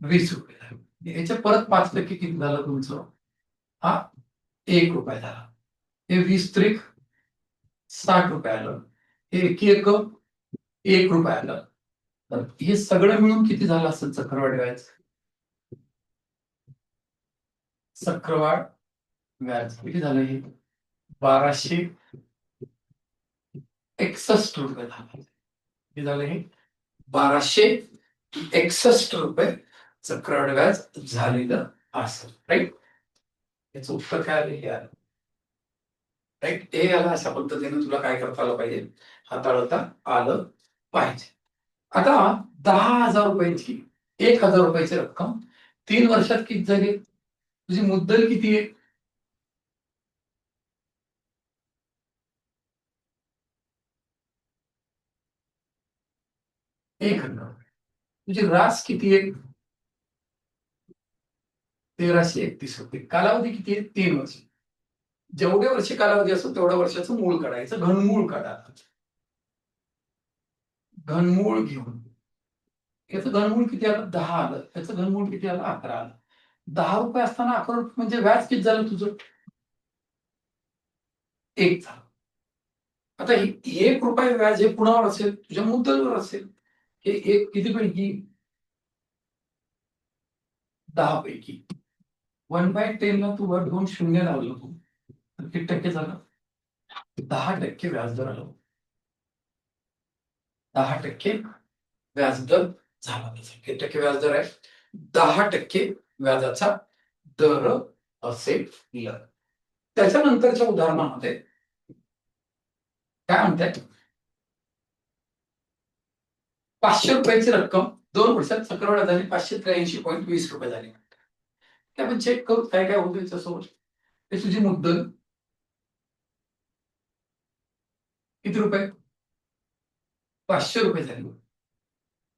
20 रुपये झाले. याच्या परत 5% किती झालं तुमचं? हा 1 रुपया झाला. हे 20 त्रिक 60 रुपये आलं. हे एकी एक 1 रुपया आलं. तर हे सगळं मिळून किती झालं असेल चक्रवाढ व्याज? चक्रवाढ व्याज किती झालं हे? 1261 रुपये झालं. किती झालं हे? 1261 रुपये चक्रवाढ व्याज झालेलं असेल. राईट. याचं उत्तर काय आलं? हे आलं. राईट. हे आलं. अशा पद्धतीने तुला काय करता आलं पाहिजे? हाताळता आलं पाहिजे. आता 10,000 रुपयाची 1,000 रुपयाची रक्कम 3 वर्षात किती झाली? तुझी मुद्दल किती आहे? 1,000 रुपये. तुझी रास किती आहे? 1331 रुपये. कालावधी किती आहे? 3 वर्ष. जेवढे वर्ष कालावधी असतो तेवढ्या वर्षाचं मूळ काढायचं. घनमूळ काढा. घनमूळ घेऊन याचं घनमूळ किती आलं? 10 आलं. त्याचं घनमूळ किती आलं? 11 आलं. 10 रुपये असताना 11 रुपये म्हणजे व्याज किती झालं तुझं? 1 झालं. आता 1 रुपये व्याज हे कुणावर असेल? तुझ्या मुद्दलवर असेल. हे एक किती पैकी? 10 पैकी 1/10 ला तू वर 2 शून्य लावलं तू तर किती टक्के झालं? 10% व्याजदर आलं. 10% व्याजदर झाला. किती टक्के व्याजदर आहे? 10% व्याजाचा दर असेल. त्याच्यानंतरच्या उदाहरणामध्ये काय म्हणतात? 500 रुपयाची रक्कम 2 वर्षात चक्रवाढ झाली 583.20 रुपये झाली. ते आपण चेक करू काय काय होतं याच्यासोबत. हे तुझी मुद्दल किती रुपये? 500 रुपये झाली.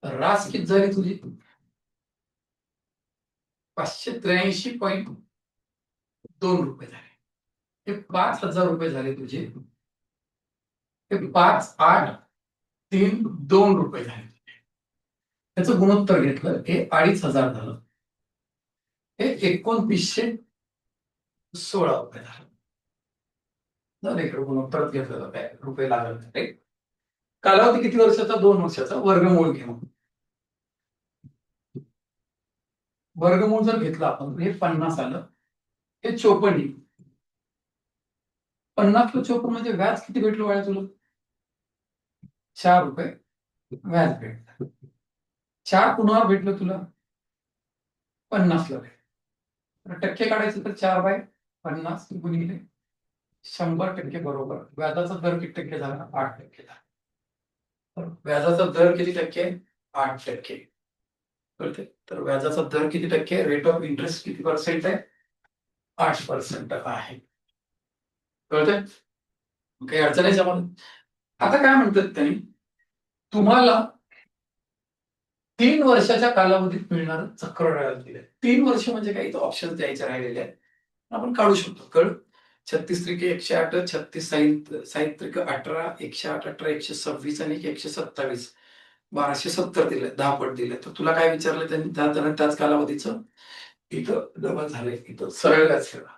रास किती झाली तुझी? 583.2 रुपये झाले. हे 5,000 रुपये झाले तुझे. हे 5,832 रुपये झाले. त्याचं गुणोत्तर घेतलं हे 2,500 झालं. हे 2,916 रुपये झालं. इकडे गुणोत्तर घेतलं काय रुपये लागले. कालावधी किती वर्षाचा? 2 वर्षाचा. वर्गमूळ घेऊ. वर्गमूळ जर घेतला आपण हे 50 आलं. हे 54. 50 ला 54 म्हणजे व्याज किती भेटलं बाळा तुला? 4 रुपये व्याज भेटलं. 4 कुणावर भेटलं तुला? 50 ला भेटलं. टक्के काढायचं तर 4/50 गुणिले 100% बरोबर. व्याजाचा दर किती टक्के झाला? 8% झाला. तर व्याजाचा दर किती टक्के? 8%. कळते? तर व्याजाचा दर किती टक्के? रेट ऑफ इंटरेस्ट किती पर्सेंट आहे? 8% आहे. कळतंय? काही अडचण आहे याच्यामध्ये? आता काय म्हणतात त्यांनी? तुम्हाला 3 वर्षाच्या कालावधीत मिळणार चक्रवाढ व्याज दिले. 3 वर्ष म्हणजे काही ऑप्शन द्यायचे राहिलेले आहेत. आपण काढू शकतो. कळ 36 त्रिके 108, 36 साहित त्रिक 18, 108, 18, 126 आणि 127. 1270 दिले. 10 पट दिले. तर तुला काय विचारलं त्यांनी? त्याच कालावधीचं इथं डबल झालंय. इथं सरळ व्याज ठेवा.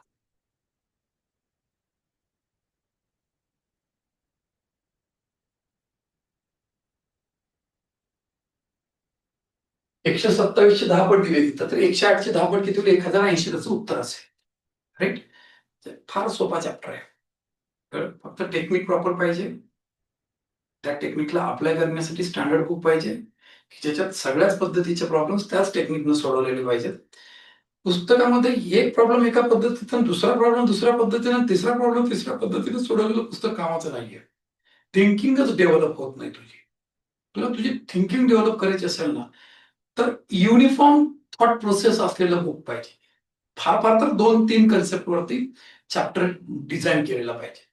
127 ची 10 पट दिली तिथं. तर 108 ची 10 पट किती होईल? 1080 त्याचं उत्तर असेल. राईट. फार सोपा चॅप्टर आहे. फक्त टेक्निक प्रॉपर पाहिजे. त्या टेक्निकला अप्लाय करण्यासाठी स्टँडर्ड बुक पाहिजे, की ज्याच्यात सगळ्याच पद्धतीचे प्रॉब्लेम्स त्याच टेक्निकनं सोडवलेले पाहिजेत. पुस्तकामध्ये एक प्रॉब्लेम एका पद्धतीचा, दुसरा प्रॉब्लेम दुसऱ्या पद्धतीने, तिसरा प्रॉब्लेम तिसऱ्या पद्धतीने सोडवलेलं पुस्तक कामाचं नाहीये. थिंकिंगच डेव्हलप होत नाही तुझी. तुला तुझी थिंकिंग डेव्हलप करायची असेल ना, तर युनिफॉर्म थॉट प्रोसेस असलेलं बुक पाहिजे. फार फार तर 2-3 कन्सेप्टवरती चॅप्टर डिझाईन केलेला पाहिजे.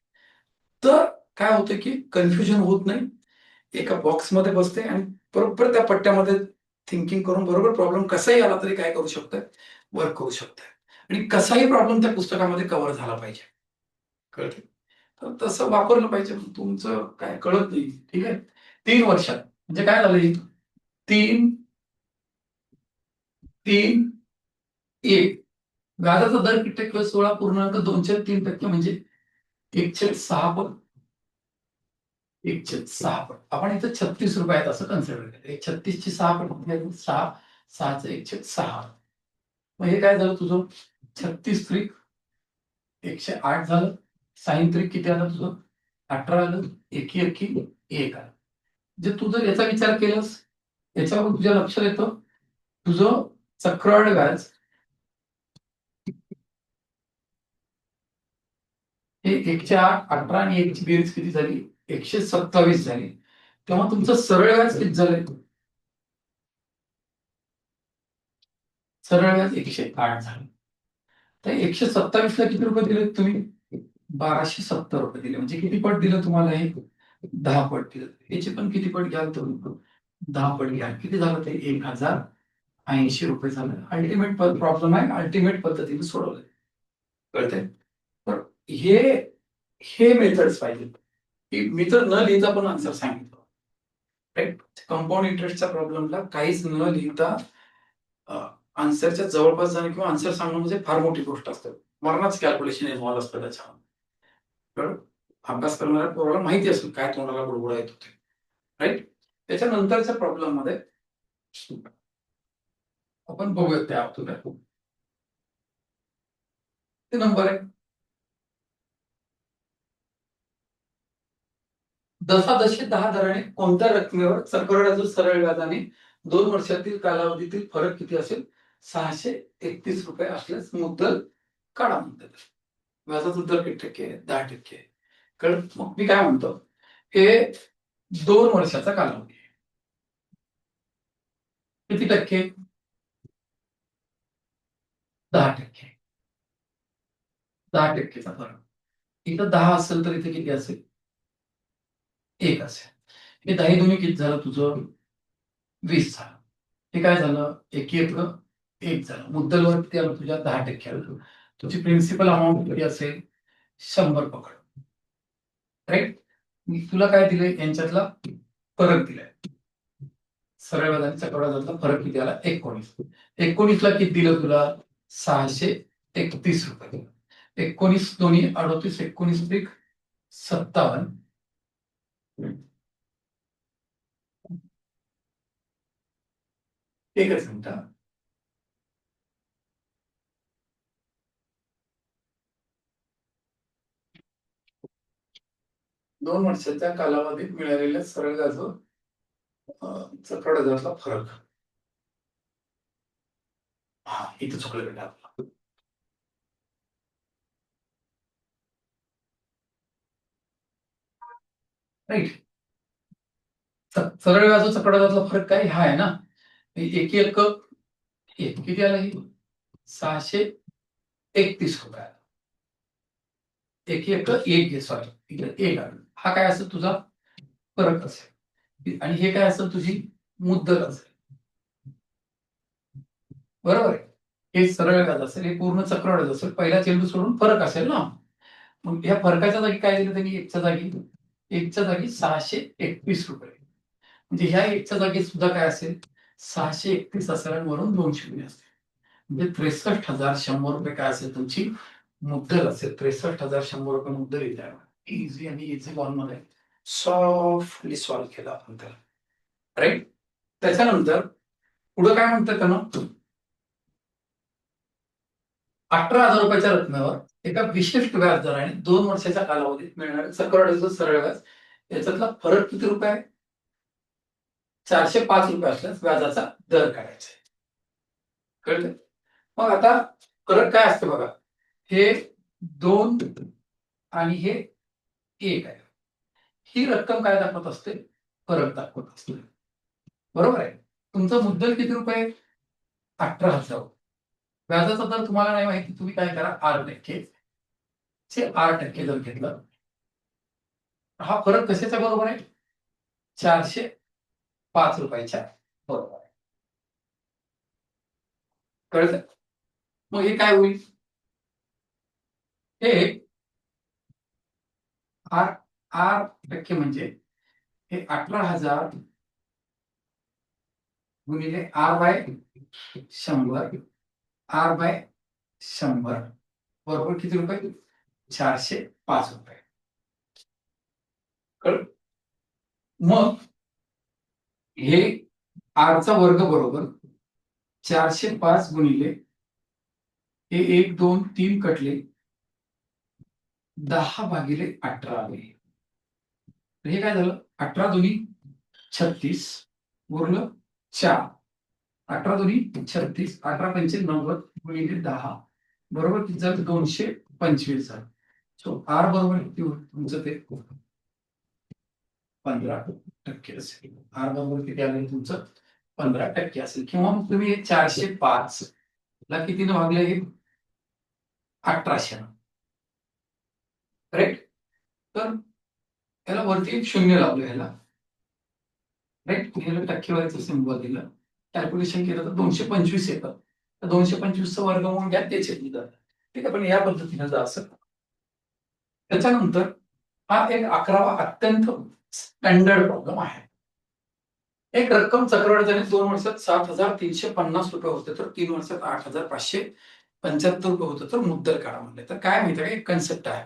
तर काय होतं की कन्फ्युजन होत नाही. एका बॉक्समध्ये बसते आणि बरोबर त्या पट्ट्यामध्ये थिंकिंग करून बरोबर प्रॉब्लेम कसाही आला तरी काय करू शकतोय, वर्क करू शकतोय. आणि कसाही प्रॉब्लेम त्या पुस्तकामध्ये कव्हर झाला पाहिजे. कळतंय? तर तसं वापरलं पाहिजे. तुमचं काय कळत नाही. ठीक आहे. 3 वर्षात म्हणजे काय झालं, 3, 3, 1 व्याजाचा दर किती टक्के? 16.243% म्हणजे 1/6 पट. 1/6 पट. आपण इथं 36 रुपये आहेत असं कन्सिडर केलं. 36 ची 6 पट म्हणजे 6, 6चं 1/6. मग हे काय झालं तुझं? 36 त्रिक 108 झालं. साइन त्रिक किती आलं तुझं? 18 आलं. एकी 1 आलं. म्हणजे तू जर याचा विचार केलास, याच्यावर तुझ्या लक्षात येतं तुझं चक्रवाढ व्याज हे 108, 18 आणि 1 ची बेरीज किती झाली? 127 झाली. तेव्हा तुमचं सरळ व्याज किती झालंय? सरळ व्याज 108 झालं. तर 127 ला किती रुपये दिले तुम्ही? 1270 रुपये दिले. म्हणजे किती पट दिलं तुम्हाला हे? 10 पट दिलं. याचे पण किती पट घ्याल तुम्ही? 10 पट घ्याल. किती झालं ते? 1080 रुपये झालं. अल्टिमेट प्रॉब्लेम आहे, अल्टिमेट पद्धतीने सोडवलंय. कळतंय? तर हे हे मेथड्स पाहिजे. की मी तर न लिहिता पण आन्सर सांगितलं. राईट? कंपाऊंड इंटरेस्टच्या प्रॉब्लेमला काहीच न लिहिता आन्सरच्या जवळपास जाणं किंवा आन्सर सांगणं म्हणजे फार मोठी गोष्ट असते. मरणाचं कॅल्क्युलेशन इन्व्हॉल्व असतं त्याच्यामध्ये. कळलं? अभ्यास करणाऱ्या पोराला माहिती असेल काय तोंडाला बुडबुडा येत होते. राईट? त्याच्यानंतरच्या प्रॉब्लेममध्ये आपण बघूयात त्या तुला. ते नंबर आहे. दशादशे 10 दराने कोणत्या रकमेवर चक्रवाढीचा सरळ व्याजाने 2 वर्षातील कालावधीतील फरक किती असेल? 631 रुपये असल्यास मुद्दल काढा म्हणतात. व्याजाचा दर किती टक्के आहे? 10%. कळत? मग मी काय म्हणतो, हे 2 वर्षाचा कालावधी आहे. किती टक्के? 10%. 10%चा फरक. इथं 10 असेल तर इथे किती असेल? 1 असेल. हे 10 दोन्ही किती झालं तुझं? 20 झालं. हे काय झालं? 1 झालं. मुद्दलवर किती आलं तुझ्या? 10% आलं. तुझी प्रिन्सिपल अमाऊंट किती असेल? 100 पकड. राईट? मी तुला काय दिलंय? यांच्यातला फरक दिलाय. सरळ व्याज चक्रवाढीचा फरक किती आला? 19. 19 ला किती दिलं तुला? 631 रुपये दिलं. 19 दोन्ही 38, 19 त्रिक 57. एकच मिनिट. 2 वर्षाच्या कालावधीत मिळालेल्या सरळ व्याज चक्रवाढीचा फरक. हा, इथं चुकलं बेटा आपलं. राईट? सरळ व्याज चक्रवाढीचा फरक काय? हा आहे ना. एकी एक किती आला? 631 रुपये. एक घे, सॉरी एक आलं. हा काय असेल तुझा? फरक असेल. आणि हे काय असेल? तुझी मुद्दल असेल. बरोबर आहे? हे सरळ व्याज असेल, हे पूर्ण चक्रवाढ असेल. पहिला चेंडू सोडून फरक असेल ना. मग ह्या फरकाच्या जागी काय दिलं त्यांनी? एकच्या जागी 631 रुपये. म्हणजे ह्या एकच्या जागी सुद्धा काय असेल? 631 असेल आणि वरून 2 शून्य असतील. म्हणजे 63,100 रुपये काय असेल? तुमची मुद्दल असेल. 63,100 रुपये मुद्दल येते. इझी आणि इझी बॉल मध्ये सॉफ्टली सॉल्व्ह केला आपण त्याला. राईट? त्याच्यानंतर पुढे काय म्हणतात त्यांना? 18,000 रुपयाच्या रकमेवर एका विशिष्ट व्याजदराने 2 वर्षाच्या कालावधीत मिळणारे चक्रवाढीचं सरळ व्याज याच्यातला फरक किती रुपये आहे? 405 रुपये असल्यास व्याजाचा दर काढायचा आहे. कळलं? मग आता फरक काय असते बघा, हे 2 आणि हे 1 आहे. ही रक्कम काय दाखवत असते? फरक दाखवत असते. बरोबर आहे. तुमचा मुद्दल किती रुपये? 18,000. व्याजाचा दर तुम्हाला नाही माहिती, तुम्ही काय करा, 8% जर घेतलं, हा फरक कशाच्या बरोबर आहे? 405 रुपयाच्या बरोबर आहे. कळलं? मग हे काय होईल? हे R म्हणजे हे 18,000 गुणिले R/100 R/100 बरोबर किती रुपये? 405 रुपये. कळलं? मग हे आरचा वर्ग बरोबर 405 गुणिले हे 1 2 3 कटले 10/18 आले. हे काय झालं? 18 दुनी 36 उरलं 4. 18 दुनी 36 18 पंचे 90 गुणिले 10 बरोबर किती झालं? 225 झालं. सो आर बरोबर किती होईल तुमचं? ते 15% असेल. आर बरोबर किती आले तुमचं? 15% असेल. किंवा मग तुम्ही हे 405 ला कितीने भागले? हे 1800. करेक्ट? तर याला वरती एक शून्य लावलं ह्याला. राईट? ह्याला टक्केवारीचं सिम्बॉल दिलं. कॅल्क्युलेशन केलं तर 225 येतं. तर 225चं वर्गमूळ घ्या, तेच येतं जातं. ठीक आहे, पण या पद्धतीने जा असं. त्याच्यानंतर हा एक 11वा अत्यंत स्टँडर्ड प्रॉब्लेम आहे. एक रक्कम चक्रवाढीने 2 वर्षात 7,350 रुपये होते, तर 3 वर्षात 8,575 रुपये होते, तर मुद्दल काढा म्हणले. तर काय माहिती आहे का, एक कन्सेप्ट आहे.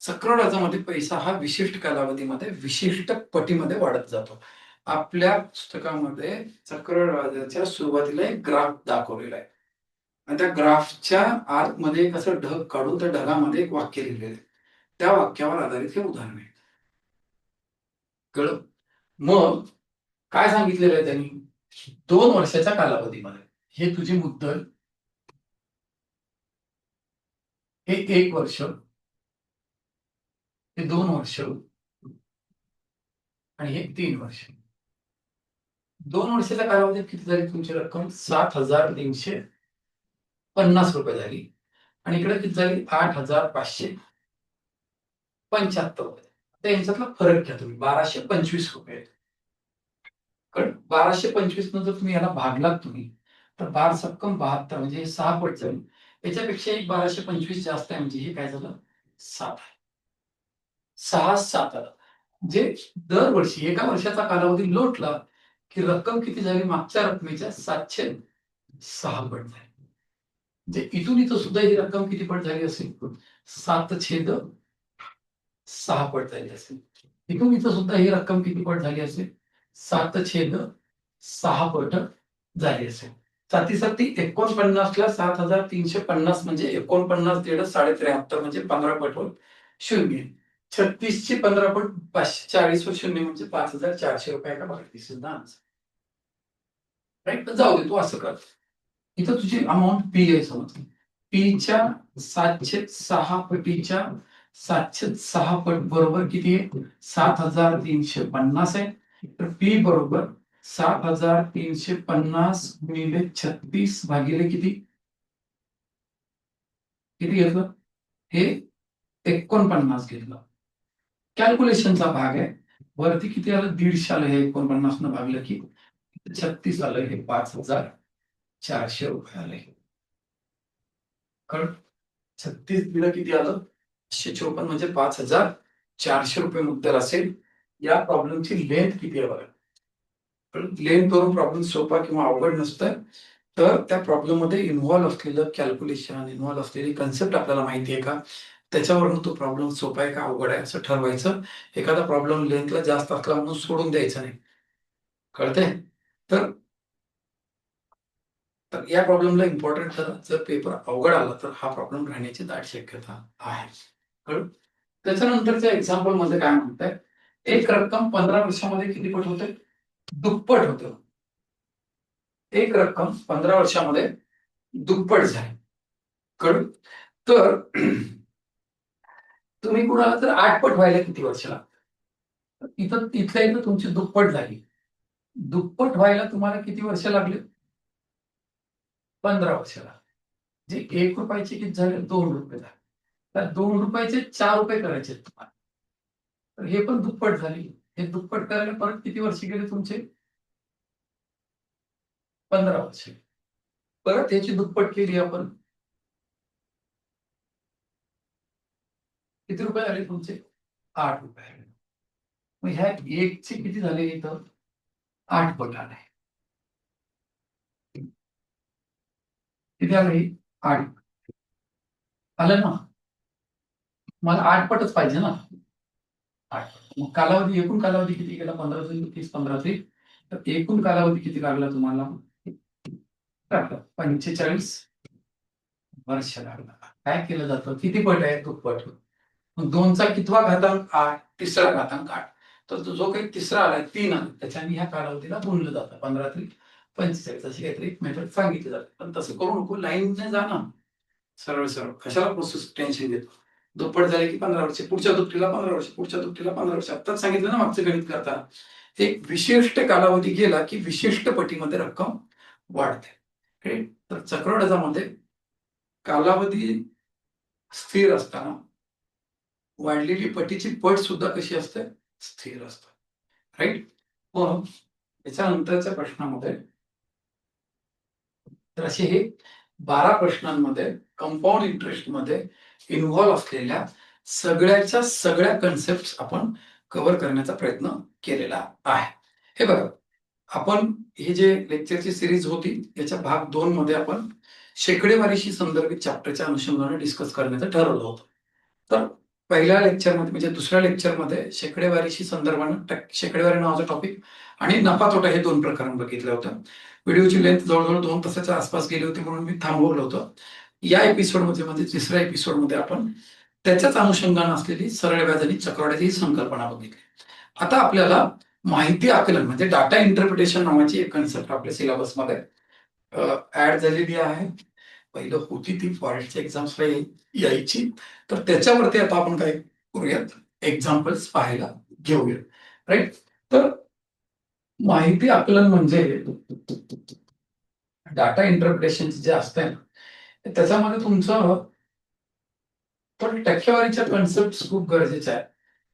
चक्रवाढीमध्ये पैसा हा विशिष्ट कालावधीमध्ये विशिष्ट पटीमध्ये वाढत जातो. आपल्या पुस्तकामध्ये चक्रवाढीच्या सुरुवातीला एक ग्राफ दाखवलेला आहे आणि त्या ग्राफच्या आतमध्ये एक असं ढग काढून त्या ढगामध्ये एक वाक्य लिहिलेलं आहे. त्या वाक्यावर आधारित हे उदाहरण आहे. कळलं? मग काय सांगितलेलं आहे त्यांनी? 2 वर्षाच्या कालावधीमध्ये हे तुझी मुद्दल, हे 1 वर्ष, हे 2 वर्ष आणि हे 3 वर्ष. 2 वर्षाच्या कालावधीत किती झाली तुमची रक्कम? 7,350 रुपये झाली आणि इकडे किती झाली? 8,575 रुपये. तर यांच्यातला फरक घ्या तुम्ही. 1,225 रुपये. कारण 1,225 न जर तुम्ही याला भागलात तुम्ही, तर 12×72 म्हणजे हे 6 पट जाईल. याच्यापेक्षा एक 1,225 जास्त आहे, म्हणजे हे काय झालं? 7 आहे. 6-7 आलं. जे दरवर्षी एका वर्षाचा कालावधी लोटला की रक्कम किती झाली? मागच्या रकमेच्या 706 पट झाली. म्हणजे इथून इथं सुद्धा ही रक्कम किती पट झाली असेल? 7/6 पट झाली असेल. इथून इथं सुद्धा ही रक्कम किती पट झाली असेल? 7/6 पट झाली असेल. 7 49ला 7,350 म्हणजे 49 दीड 73 म्हणजे 15 पट वर शून्य. 36ची 15 पट 540 वर शून्य म्हणजे 5,400 रुपये का बघा सुद्धा आन्सर. राईट? जाऊ दे, तू असं कर. इथं तुझी अमाऊंट पी आहे समज. पीच्या 706 पटीच्या 706 पट बरोबर किती आहे? 7,350 आहे. तर पी बरोबर 7,350 गुणिले 36 भागिले किती? किती घेतलं? हे 49 घेतलं. कॅल्क्युलेशनचा भाग आहे. वरती किती आलं? 150 आलं. हे 49 न भागलं की 36 आलं. हे 5,400 रुपये आले. कळलं? 36 दिलं किती आलं? 554 म्हणजे 5,400 रुपये मुद्दल असेल. या प्रॉब्लेमची लेंथ किती आहे बघा. लेंथ वरून प्रॉब्लेम सोपा किंवा अवघड नसतं. तर त्या प्रॉब्लेम मध्ये इन्व्हॉल्व असलेलं कॅल्क्युलेशन, इन्व्हॉल्व असलेली कन्सेप्ट आपल्याला माहिती आहे का, त्याच्यावरून तो प्रॉब्लेम सोपा आहे का अवघड आहे असं ठरवायचं. एखादा प्रॉब्लेम लेंथला जास्त असला म्हणून सोडून द्यायचा नाही. कळतंय? तर तर या प्रॉब्लेमला इम्पॉर्टंट करा. जर पेपर अवघड आला तर हा प्रॉब्लेम राहण्याची दाट शक्यता आहे. कळलं? त्याच्यानंतरच्या एक्झाम्पल मध्ये काय म्हणताय, एक रक्कम 15 वर्षामध्ये किती पट होते? दुप्पट होते. एक रक्कम 15 वर्षामध्ये दुप्पट झाली. कळलं? तर तुम्ही कुणाला जर 8 पट व्हायला किती वर्ष लागतात? इथं इथल्या इथं तुमची दुप्पट झाली. दुप्पट व्हायला तुम्हाला किती वर्ष लागले? 15 वर्ष लागले. जे 1 रुपयाचे किती झाले? 2 रुपये झाले. तर 2 रुपयाचे 4 रुपये करायचे तुम्हाला. तर हे पण दुप्पट झाली. हे दुप्पट करायला परत किती वर्ष गेले तुमचे? 15 वर्ष. परत याची दुप्पट केली आपण. किती रुपये आले तुमचे? 8 रुपये आले. मग ह्या 1 चे किती झाले इथं? 8 पट आले. किती आले? 8. आलं ना? मला 8 पटच पाहिजे ना. 8 पट. मग कालावधी, एकूण कालावधी किती गेला? 15 ते 30, 15 ते. तर एकूण कालावधी किती लागला तुम्हाला? 45 वर्ष लागला. काय केलं जातं? किती पट आहे? दुप्पट. मग 2चा कितवा घातांक? 8. तिसरा घातांक 8. तर तो जो काही तिसरा आलाय 3 आला त्याच्याने ह्या कालावधीला गुणलं जातं. 15 ते 45 अशी काहीतरी एक मेथड सांगितली जाते. पण तसं करू नको, लाईनने जा ना. सरळ सरळ कशाला प्रोसेस टेन्शन घेतो? दुप्पट झाले की 15 वर्ष, पुढच्या दुपटीला 15 वर्ष, पुढच्या दुपटीला 15 वर्ष. आत्ताच सांगितलं ना मागचं गणित करताना. एक विशिष्ट कालावधी गेला की विशिष्ट पटीमध्ये रक्कम वाढते. तर चक्रवाढामध्ये कालावधी स्थिर असताना वाढलेली पटीची पट सुद्धा कशी असते? स्थिर असते. राईट? मग याच्यानंतरच्या प्रश्नामध्ये तर असे हे 12 प्रश्नांमध्ये कंपाऊंड इंटरेस्ट मध्ये इन्व्हॉल्व असलेल्या सगळ्याच्या सगळ्या कन्सेप्ट आपण कव्हर करण्याचा प्रयत्न केलेला आहे. हे बघा, आपण हे जे लेक्चरची सिरीज होती याच्या भाग 2 मध्ये आपण शेकडेवारीशी संदर्भित चॅप्टरच्या अनुषंगाने डिस्कस करण्याचं ठरवलं होतं. तर पहिल्या लेक्चरमध्ये म्हणजे दुसऱ्या लेक्चरमध्ये शेकडेवारीशी संदर्भानं शेकडेवारी नावाचा टॉपिक आणि नफा तोटा हे 2 प्रकरण बघितलं होतं. व्हिडिओची लेंथ जवळजवळ 2 तासाच्या आसपास गेली होती म्हणून मी थांबवलं होतं. या एपिसोडमध्ये म्हणजे तिसऱ्या एपिसोडमध्ये आपण त्याच्याच अनुषंगाने असलेली सरळ व्याज आणि चक्रवाढीची ही संकल्पना बघितली. आता आपल्याला माहिती आकलन म्हणजे डाटा इंटरप्रिटेशन नावाची एक कन्सेप्ट आपल्या सिलेबसमध्ये ऍड झालेली आहे. पहिलं होती ती फॉरेस्टच्या एक्झाम्सला यायची. तर त्याच्यावरती आता आपण काय करूयात, एक्झाम्पल्स पाहायला घेऊयात. राईट? तर माहिती आकलन म्हणजे डाटा इंटरप्रिटेशन जे असतंय ना त्याच्यामध्ये तुमचं पण टक्केवारीच्या कन्सेप्ट खूप गरजेच्या आहे.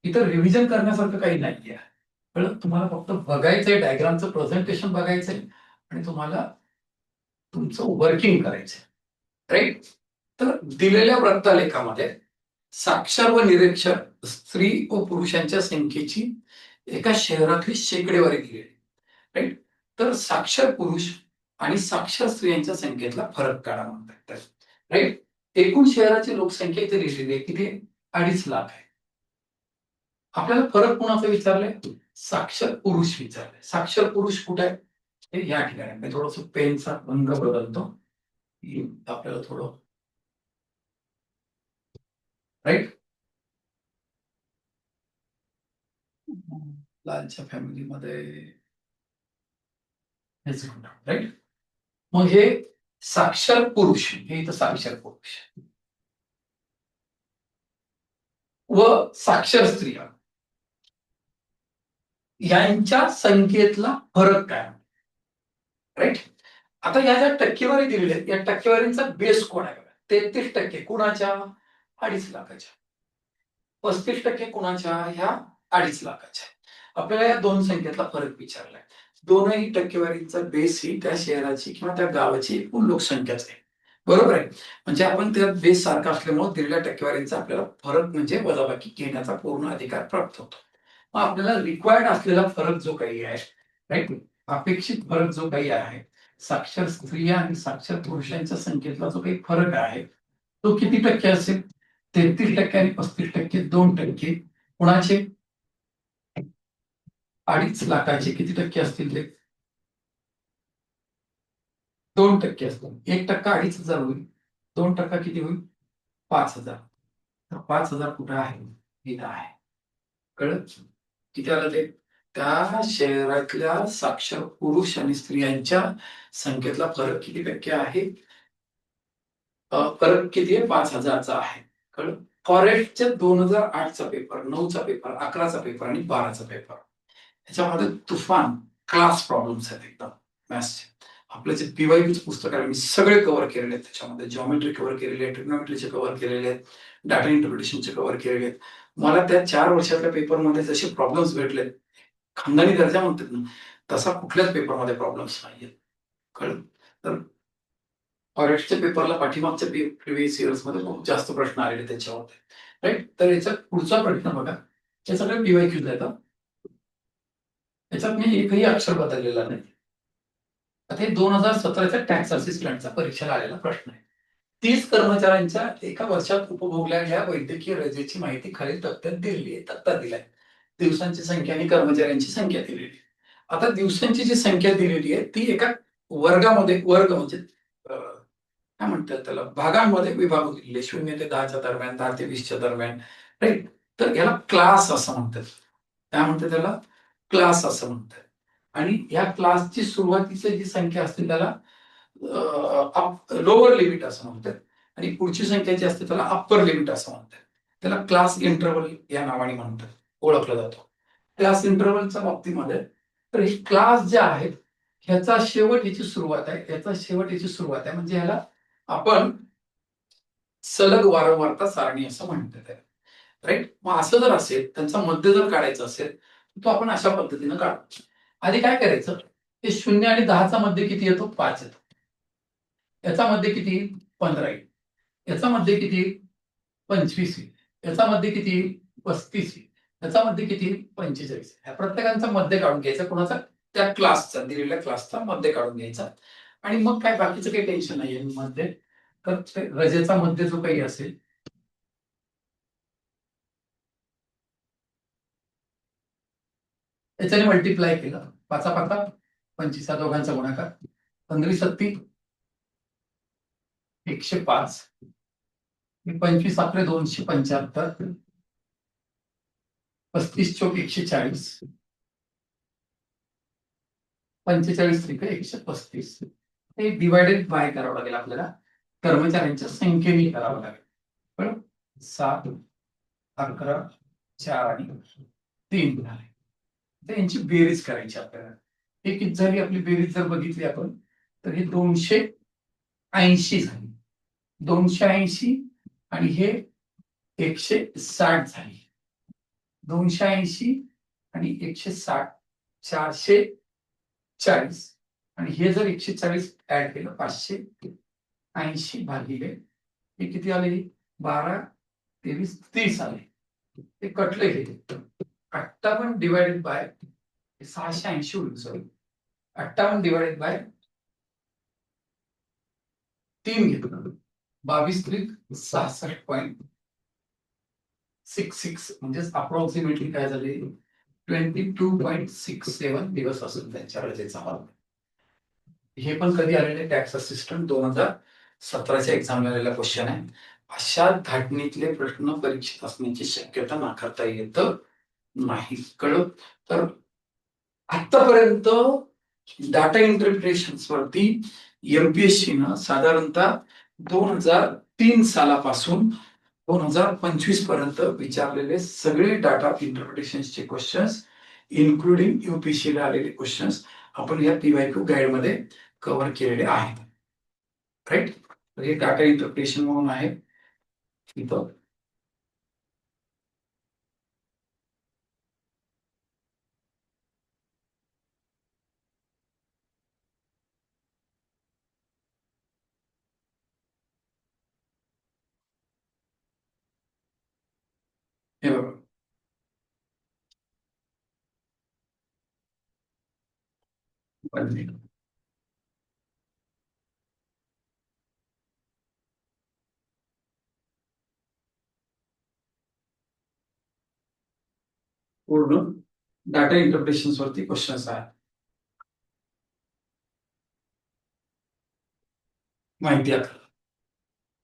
इथं रिव्हिजन करण्यासारखं काही नाहीये. पण तुम्हाला फक्त बघायचंय, डायग्रामचं प्रेझेंटेशन बघायचंय आणि तुम्हाला तुमचं वर्किंग करायचंय. राईट? तर दिलेल्या वृत्तालेखामध्ये साक्षर व निरक्षर स्त्री व पुरुषांच्या संख्येची एका शहरातली शेकडेवारी दिली आहे. राईट? तर साक्षर पुरुष आणि साक्षर स्त्रियांच्या संख्येतला फरक काढा म्हणतात. राईट? एकूण शहराची लोकसंख्या इथे लिहिलेली आहे किती? 2.5 लाख आहे. आपल्याला फरक कोणाचा विचारलाय? साक्षर पुरुष विचारलाय. साक्षर पुरुष कुठे आहे? हे या ठिकाणी. मी थोडस पेनचा रंग बदलतो. आपल्याला थोडं राईट लालच्या फॅमिलीमध्ये राईट. मग हे साक्षर पुरुष, हे इथं साक्षर पुरुष व साक्षर स्त्रिया यांच्या संख्येतला फरक काय? राईट. आता या ज्या टक्केवारी दिलेल्या आहेत या टक्केवारींचा बेस कोण आहे? 33% कुणाच्या? 2.5 लाखाच्या. 35% कुणाच्या? ह्या 2.5 लाखाच्या. आपल्याला या दोन संख्येतला फरक विचारलाय. दोनही टक्केवारीचा बेस ही त्या शहराची किंवा त्या गावाची एकूण लोकसंख्याच आहे. बरोबर आहे? म्हणजे आपण त्या बेस सारखा असल्यामुळे दिलेल्या टक्केवारीचा आपल्याला फरक म्हणजे वजाबाकी घेण्याचा पूर्ण अधिकार प्राप्त होतो. मग आपल्याला रिक्वायर्ड असलेला फरक जो काही आहे, राईट, अपेक्षित फरक जो काही आहे, साक्षर स्त्रिया आणि साक्षर पुरुषांच्या संख्येतला जो काही फरक आहे तो किती टक्के असेल? 33% आणि 35%, 2%. कुणाचे? 2.5 लाखाचे किती टक्के असतील ते? 2% असतो. 1% 2,500 होईल. 2% किती होईल? 5,000. तर 5,000 कुठं आहे? इथं आहे. कळलं? किती आलं ते? त्या शहरातल्या साक्षर पुरुष आणि स्त्रियांच्या संख्येतला फरक किती टक्के आहे? फरक किती आहे? 5,000चा आहे. कळलं? फॉरेस्टचे 2008चा पेपर, 9चा पेपर, 11चा पेपर आणि 12चा पेपर. ह्याच्यामध्ये तुफान क्लास प्रॉब्लेम्स आहेत एकदम मॅथ्सचे. आपलं जे पीवायक्यूच पुस्तक आहे मी सगळे कव्हर केलेले आहेत. त्याच्यामध्ये जॉमेट्री कव्हर केलेली आहे, ट्रिग्नोमेट्रीचे कव्हर केलेले आहेत, डाटा इंटरप्रिटेशनचे कव्हर केलेले आहेत. मला त्या 4 वर्षातल्या पेपरमध्ये जसे प्रॉब्लेम्स भेटलेत, खानदानी दर्जा म्हणतात ना, तसा कुठल्याच पेपरमध्ये प्रॉब्लेम्स नाहीयेत. कळलं? तर फॉरेस्टच्या पेपरला पाठीमागच्या प्रिव्हियस इयर्समध्ये खूप जास्त प्रश्न आलेले त्याच्यावरती. राईट? तर याचा पुढचा प्रश्न बघा. हे सगळे पीवायक्यूज आहेत. याच्यात मी एकही अक्षर बदललेला नाही. आता हे 2017च्या टॅक्स असिस्टंटचा परीक्षेला आलेला प्रश्न आहे. 30 कर्मचाऱ्यांच्या एका वर्षात उपभोगलेल्या वैद्यकीय रजेची माहिती खालील तक्त्यात दिलेली आहे. तक्ता दिलाय. दिवसांची संख्या आणि कर्मचाऱ्यांची संख्या दिलेली आहे. आता दिवसांची जी संख्या दिलेली आहे ती एका वर्गामध्ये, वर्ग म्हणजे काय म्हणतात त्याला, भागांमध्ये विभागून दिलेली आहे. 0 ते 10च्या दरम्यान, 10 ते 20च्या दरम्यान. राईट? तर याला क्लास असं म्हणतात. काय म्हणतात त्याला? क्लास असं म्हणतात. आणि या क्लासची सुरुवातीची जी संख्या असते त्याला लोअर लिमिट असं म्हणतात आणि पुढची संख्या जी असते त्याला अप्पर लिमिट असं म्हणतात. त्याला क्लास इंटरव्हल या नावाने म्हणतात, ओळखला जातो. क्लास इंटरव्हलच्या बाबतीमध्ये तर हे क्लास जे आहेत ह्याचा शेवट याची सुरुवात आहे, याचा शेवट याची सुरुवात आहे, म्हणजे ह्याला आपण सलग वारंवारता सारणी असं म्हणतात. राईट? मग असं जर असेल, त्यांचा मध्य जर काढायचा असेल तो आपण अशा पद्धतीनं काढतो. आधी काय करायचं? ते 0 आणि 10चा मध्ये किती येतो? 5 येतो. याचा मध्ये किती? 15 येईल. याचा मध्ये किती? 25 येईल. याचा मध्ये किती? 35 येईल. याचा मध्ये किती? 45. ह्या प्रत्येकाचा मध्ये काढून घ्यायचा, कोणाचा? त्या क्लासचा, दिलेल्या क्लासचा मध्ये काढून घ्यायचा. आणि मग काय बाकीचं काही टेन्शन नाहीये मध्ये. तर रजेचा मध्ये जो काही असेल त्याच्याने मल्टिप्लाय केलं. 5 5 25 दोघांचा गुणाकार. 15 सत्ती 105. 25 अकरे 275. 35 चौक 140. 45 त्रिक 135. हे डिवायडेड बाय करावं लागेल आपल्याला. कर्मचाऱ्यांच्या संख्येने करावं लागेल. पण 7 11 4 आणि 3 झाले. तर यांची बेरीज करायची आपल्याला. हे किती झाली आपली बेरीज जर बघितली आपण तर हे 280 झाली. 280 आणि हे 160 झाली. 280 आणि 160 440. आणि हे जर 140 ऍड केलं 580 भागिले हे किती आले? 12 23 30 आले. ते कटले गेले. 58 डिवायडेड बाय 680 होईल. सॉरी, 58 डिवायडेड बाय 3 घेतलं. 22 त्रिक 66.66 म्हणजेच अप्रॉक्सिमेटली काय झाले? 22.67 दिवस असेल त्यांच्या रजेचा काळ. हे पण कधी आलेले? टॅक्स असिस्टंट 2017च्या एक्झामला आलेला क्वेश्चन आहे. अशा धाटणीतले प्रश्न परीक्षेत असण्याची शक्यता नाकारता येत नाही. कळलं? तर आतापर्यंत डाटा इंटरप्रिटेशन वरती एमपीएससी न साधारणतः 2003 सालापासून 2025 पर्यंत विचारलेले सगळे डाटा इंटरप्रिटेशनचे क्वेश्चन्स इन्क्लुडिंग यूपीएससी ला आलेले क्वेश्चन्स आपण या पीवायक्यू गाईड मध्ये कव्हर केलेले आहेत. राईट? हे डाटा इंटरप्रिटेशन म्हणून आहे इथं. हे बघा, पूर्ण डाटा इंटरप्रिटेशन वरती क्वेश्चन्स आहेत. माहिती आहे,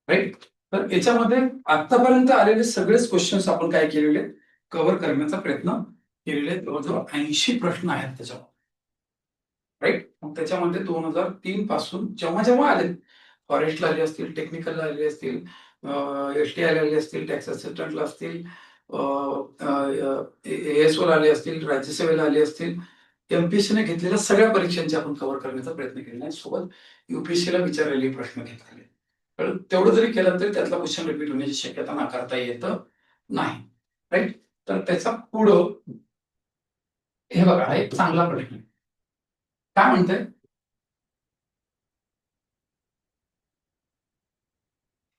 राईट. तर याच्यामध्ये आतापर्यंत आलेले सगळेच क्वेश्चन्स आपण काय केलेले कव्हर करण्याचा प्रयत्न केलेले. जवळजवळ 80 प्रश्न आहेत त्याच्यावर, राईट. मग त्याच्यामध्ये 2003 पासून जेव्हा जेव्हा आले, फॉरेस्टला आले असतील, टेक्निकलला आले असतील, एसटीआय आले असतील, टॅक्स असिस्टंटला असतील, एएसओला आले असतील, राज्यसेवेला आले असतील, एमपीएससीने घेतलेल्या सगळ्या परीक्षांचे आपण कव्हर करण्याचा प्रयत्न केलेला आहे. सोबत युपीएससीला विचारलेले प्रश्न घेतलेले. पण तेवढं जरी केलं तरी त्यातला क्वेश्चन रिपीट होण्याची शक्यता नाकारता येत नाही, राईट. तर त्याचा पुढं हे बघा, हा एक चांगला प्रश्न आहे. काय म्हणतंय,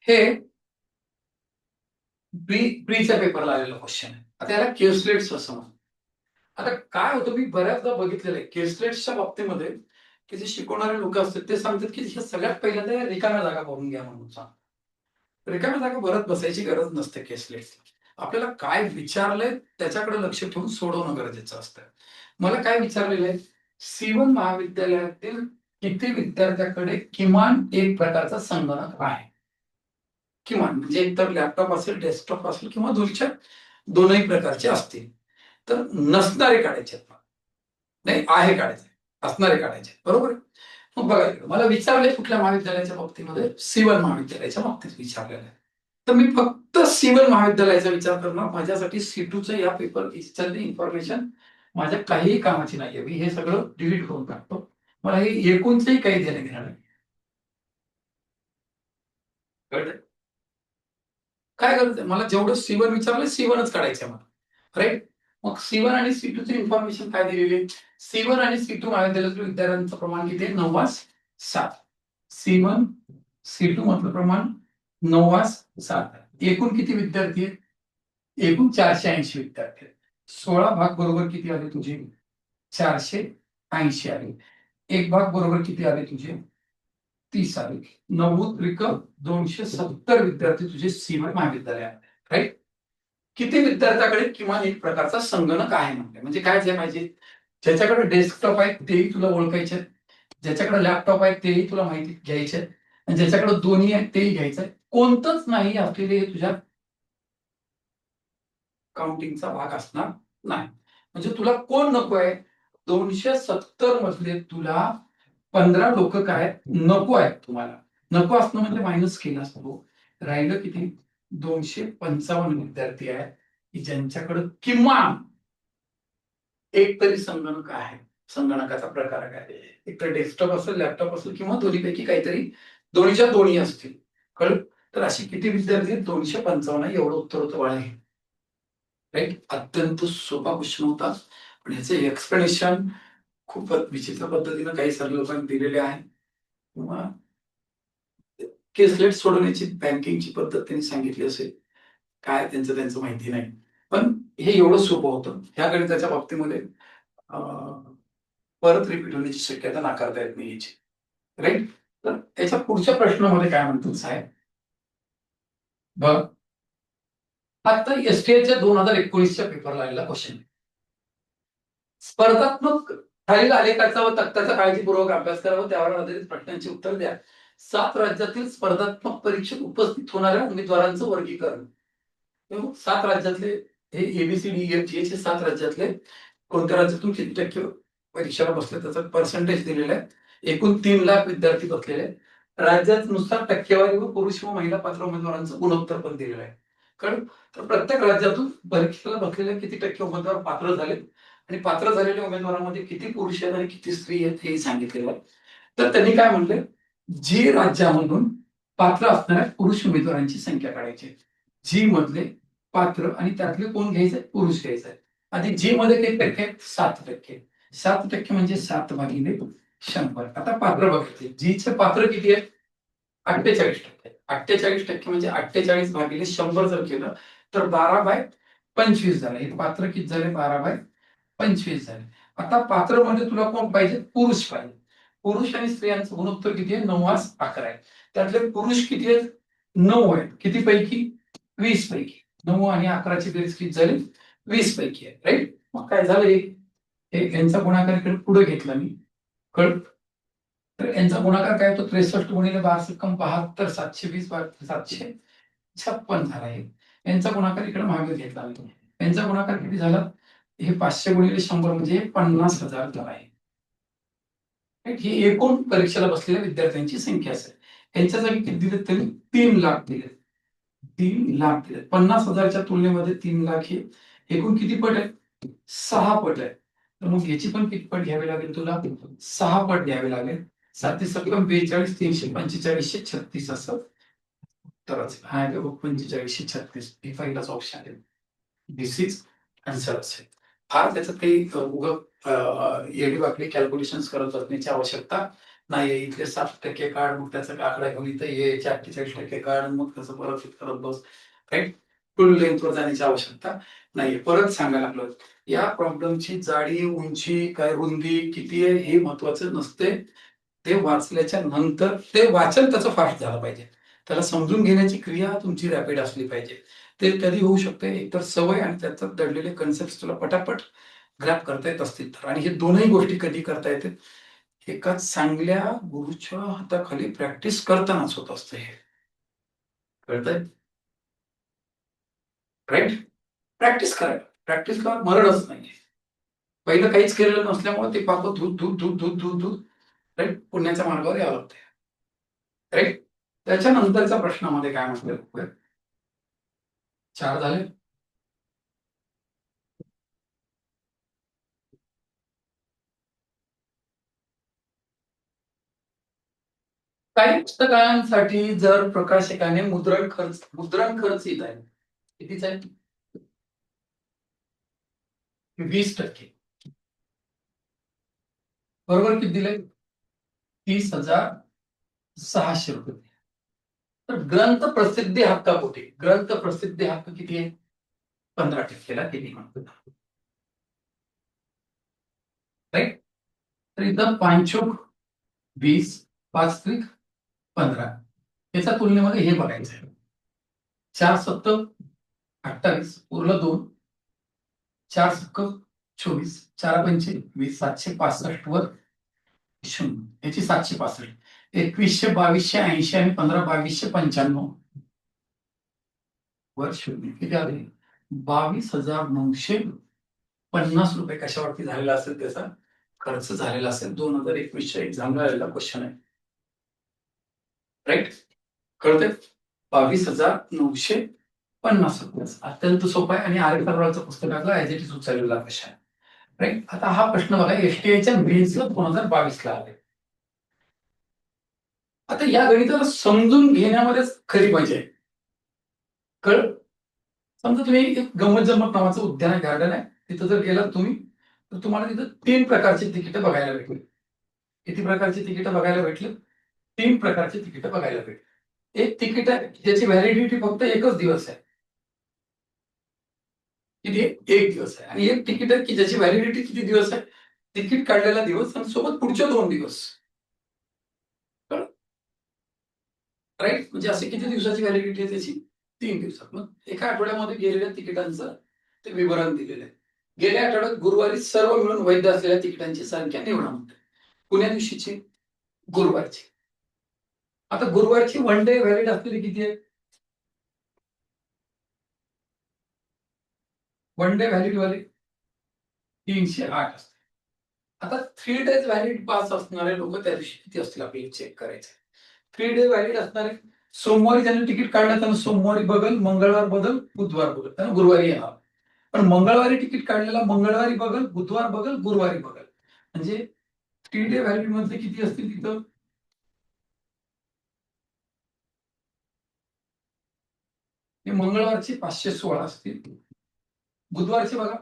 हे प्रीच्या पेपरला आलेलं क्वेश्चन आहे. आता याला केसलेट्स असं म्हणतात. आता काय होतं, मी बऱ्याचदा बघितलेलं आहे केसलेट्सच्या बाबतीमध्ये, की जे शिकवणारे लोक असतात ते सांगतात की हे सगळ्यात पहिल्यांदा या रिकाम्या जागा भरून घ्या म्हणून सांग. रिकाम्या जागा भरत बसायची गरज नसते केसलेट्सला. आपल्याला काय विचारलंय त्याच्याकडे लक्ष ठेवून सोडवणं गरजेचं असतं. मला काय विचारलेलं आहे, C1 महाविद्यालयातील किती विद्यार्थ्याकडे किमान एक प्रकारचा संगणक आहे. किमान म्हणजे एकतर लॅपटॉप असेल, डेस्कटॉप असेल किंवा दोनही प्रकारचे असतील. तर नसणारे काढायचे, नाही आहे काढायचे, असणारे काढायचे, बरोबर आहे. मग बघा इकडे मला विचारले कुठल्या महाविद्यालयाच्या बाबतीमध्ये, C1 महाविद्यालयाच्या बाबतीत विचारलेलं आहे. तर मी फक्त C1 महाविद्यालयाचा विचार करणार. माझ्यासाठी C2चं या पेपर इन्फॉर्मेशन माझ्या काहीही कामाची नाहीये. मी हे सगळं डिलीट करून टाकतो. मला हे एकूणचंही काही देणं घेणार नाही. कळतंय? काय गरज आहे, मला जेवढं C1 विचारलं C1च काढायचं मला, राईट. मग C1 आणि C2ची इन्फॉर्मेशन काय दिलेली, C1 आणि C2 महाविद्यालयातील विद्यार्थ्यांचं प्रमाण किती आहे, 9:7. C1 C2 मधलं प्रमाण 9:7. एकूण किती विद्यार्थी आहेत, एकूण 480 विद्यार्थी आहेत. 16 भाग बरोबर किती आले तुझे, 480 आले. एक भाग बरोबर किती आले तुझे, 30 आले. 9-270 विद्यार्थी तुझे C1 महाविद्यालयात, राईट. किती विद्यार्थ्याकडे किमान एक प्रकारचा संगणक आहे म्हणजे काय जे पाहिजे, ज्याच्याकडे डेस्कटॉप आहे तेही तुला ओळखायचे, ज्याच्याकडे लॅपटॉप आहे तेही तुला माहिती घ्यायचे, आणि ज्याच्याकडे दोन्ही आहेत तेही घ्यायचंय. कोणतंच नाही असलेले हे तुझ्या काउंटिंगचा भाग असणार नाही. म्हणजे तुला कोण नको आहे, 270 मधले तुला 15 लोक काय नको आहेत तुम्हाला. नको असणं म्हणजे मायनस केला असतो. राहिलं किती, 255 विद्यार्थी आहेत की ज्यांच्याकडे किमान एक तरी संगणक आहे. संगणकाचा प्रकार काय, एक तर डेस्कटॉप असेल, लॅपटॉप असेल किंवा दोन्हीपैकी काहीतरी, दोन्हीच्या दोन्ही असतील. कळलं. तर अशी किती विद्यार्थी, 255. एवढं उत्तर होतं बाळा हे, राईट. अत्यंत सोपा क्वेश्चन होता, पण याचे एक्सप्लेनेशन खूप विचित्र पद्धतीनं काही सर्व लोकांनी दिलेले आहे, किंवा केसलेट सोडवण्याची बँकिंगची पद्धत त्यांनी सांगितली असेल, काय त्यांचं त्यांचं माहिती नाही. पण हे एवढं सोपं होतं. ह्या गणिताच्या बाबतीमध्ये परत रिपीट होण्याची शक्यता नाकारता येत नाही याची, राईट. तर याच्या पुढच्या प्रश्नामध्ये काय म्हणतो साहेब, बघ आता एसटीआयच्या 2019च्या पेपरला आलेला क्वेश्चन, स्पर्धात्मक खालील आलेखाचा व तक्त्याचा काळजीपूर्वक अभ्यास करा व त्यावर आधारित प्रश्नांची उत्तर द्या. 7 राज्यातील स्पर्धात्मक परीक्षेत उपस्थित होणाऱ्या उमेदवारांचं वर्गीकरण. 7 राज्यातले हे ABCDEFGH 7 राज्यातले कोणत्या राज्यातून किती टक्के परीक्षेला बसले त्याचा पर्सेंटेज दिलेला आहे. एकूण 3 लाख विद्यार्थी बसलेले आहेत. राज्यात नुसार टक्केवारी व पुरुष व महिला पात्र उमेदवारांचं गुणोत्तर पण दिलेलं आहे. कारण तर प्रत्येक राज्यातून परीक्षेला बसलेले किती टक्के उमेदवार पात्र झाले आणि पात्र झालेल्या उमेदवारांमध्ये किती पुरुष आहेत आणि किती स्त्री आहेत हे सांगितलेलं आहे. तर त्यांनी काय म्हटले, जी राज्यामधून पात्र असणाऱ्या पुरुष उमेदवारांची संख्या काढायची. जी मधले पात्र आणि त्यातले कोण घ्यायचे, पुरुष घ्यायचे. आधी जी मध्ये किती टक्के, 7%. 7% म्हणजे 7/100. आता पात्र बघायचे, जीचे पात्र किती आहे, 48%. 48% म्हणजे 48/100 जर केलं तर 12/25 झालं. हे पात्र किती झाले, 12/25 झाले. आता पात्र मध्ये तुला कोण पाहिजे, पुरुष पाहिजे. पुरुष आणि स्त्रियांचं गुणोत्तर किती आहे, 9:11 आहे. त्यातले पुरुष किती आहेत, 9 आहेत. किती पैकी, 20 पैकी. 9 आणि 11ची बेरीज किती झाली, 20 पैकी आहे, राईट. मग काय झालं, यांचा गुणाकार इकडे पुढे घेतला मी, कळत. तर यांचा गुणाकार काय होतो? 63 गुणिले 12 720 756 झाला आहे. यांचा गुणाकार इकडे मागे घेतला. यांचा गुणाकार किती झाला? हे 500 गुणिले 100 म्हणजे 50,000 झाला आहे. ही एकूण परीक्षेला बसलेल्या विद्यार्थ्यांची संख्या असेल. यांच्या जागी किती दिले? तरी 3 लाख दिले. 3 लाख दिले. 50,000च्या तुलनेमध्ये 3 लाख हे एकूण किती पट आहे? 6 पट आहे. तर मग याची पण किती पट घ्यावी लागेल तुला? 6 पट घ्यावी लागेल. 7 42 345 36 असं उत्तरच हा 45 हे पहिलाच ऑप्शन आहे. दिस इज आन्सर असेल. फार त्याच्यात काही येडी वाकडी कॅल्क्युलेशन्स करत बसण्याची आवश्यकता नाही. इथले 7% काढ, मग त्याचा आकडा घेऊन इथं ये, 48% काढ, मग त्याचं परत करत बस. राईट? फुल लेंथवर जाण्याची आवश्यकता नाहीये. परत सांगायला लागलो, या प्रॉब्लेमची जाडी, उंची, काय रुंदी किती आहे हे महत्वाचं नसते. ते वाचल्याच्या नंतर ते वाचन त्याचं फास्ट झालं पाहिजे. त्याला समजून घेण्याची क्रिया तुमची रॅपिड असली पाहिजे. ते कधी होऊ शकते? एकतर सवय आणि त्याच्यात दडलेले कन्सेप्ट तुला पटापट ग्रॅप करता येत असतील तर. आणि हे दोनही गोष्टी कधी करता येते? एका चांगल्या गुरुच्या हाताखाली प्रॅक्टिस करतानाच होत असतं हे. कळतंय? राईट? प्रॅक्टिस करा. प्रॅक्टिस करा, मरणच नाही. पहिलं काहीच केलेलं नसल्यामुळे ते पाप धूत राईट पुण्याच्या मार्गावर यावं लागतं. राईट? त्याच्यानंतरच्या प्रश्नामध्ये काय म्हटलं? 4 झाले. काही पुस्तकांसाठी जर प्रकाशकाने मुद्रण खर्च येत आहे, कितीच आहे? 20%. बरोबर किती दिले? 30,600 रुपये. तर ग्रंथ प्रसिद्धी हक्कापोटी ग्रंथ प्रसिद्धी हक्क किती आहे? 15%ला किती म्हणतो? राईट? तर इथं 5 5 त्रिक 15. याच्या तुलनेमध्ये हे बघायचं आहे. 4 सत्तर 28 उरलं 2, 4 सक्क 24, 4 पंचे 20, 765 वर 0, याची 765, 2100 2280 आणि 15 2295 वर 0 किती आले? 22,950 रुपये कशावरती झालेला असेल? त्याचा खर्च झालेला असेल. 2021च्या एक्झामला आलेला क्वेश्चन आहे. राईट? कळतंय? 22,950 रुपये. अत्यंत सोपा आहे आणि आर सरवाळच्या पुस्तकातला ऍज इट इज उचललेला क्वेश्चन आहे. राईट? आता हा प्रश्न बघा, एसटीआयच्या मेन्सला 2022 ला आले. आता या गणिताला समजून घेण्यामध्येच खरी मजा आहे. कळ? समजा तुम्ही एक गंमत जम्मत नावाचं उद्यान आहे, गार्डन आहे, तिथं जर गेलात तुम्ही तर तुम्हाला तिथं 3 प्रकारची तिकीटं बघायला भेटली. किती प्रकारची तिकीटं बघायला भेटली? 3 प्रकारची तिकीटं बघायला भेटली. एक तिकीट आहे ज्याची व्हॅलिडिटी फक्त 1च दिवस आहे. किती? 1 दिवस आहे. आणि एक तिकीट आहे की ज्याची व्हॅलिडिटी किती दिवस आहे? तिकीट काढलेला दिवस आणि सोबत पुढचे 2 दिवस. राईट? म्हणजे असे किती दिवसाची व्हॅलिडिटी आहे त्याची? 3 दिवसात. मग एका आठवड्यामध्ये गेलेल्या तिकिटांचं ते विवरण दिलेलं आहे. गेल्या आठवड्यात गुरुवारी सर्व मिळून वैध असलेल्या तिकिटांची संख्या निवडा म्हणते. पुण्या दिवशीची? गुरुवारची. आता गुरुवारची 1 डे व्हॅलिड असलेली किती आहे? 1 डे व्हॅलिड वाले 308 असते. आता 3 डेज व्हॅलिड पास असणारे लोक त्या दिवशी किती असतील आपल्याला चेक करायचं. 3 डे व्हॅलिड असणारे सोमवारी ज्यांनी तिकीट काढलं त्यांना सोमवारी बघल, मंगळवार बघल, बुधवार बघल, त्यांना गुरुवारी येणार. पण मंगळवारी तिकीट काढलेला मंगळवारी बघल, बुधवार बघल, गुरुवारी बघल. म्हणजे 3 डे व्हॅलिड मध्ये किती असतील तिथं? मंगळवारचे 516 असतील. बुधवारचे बघा,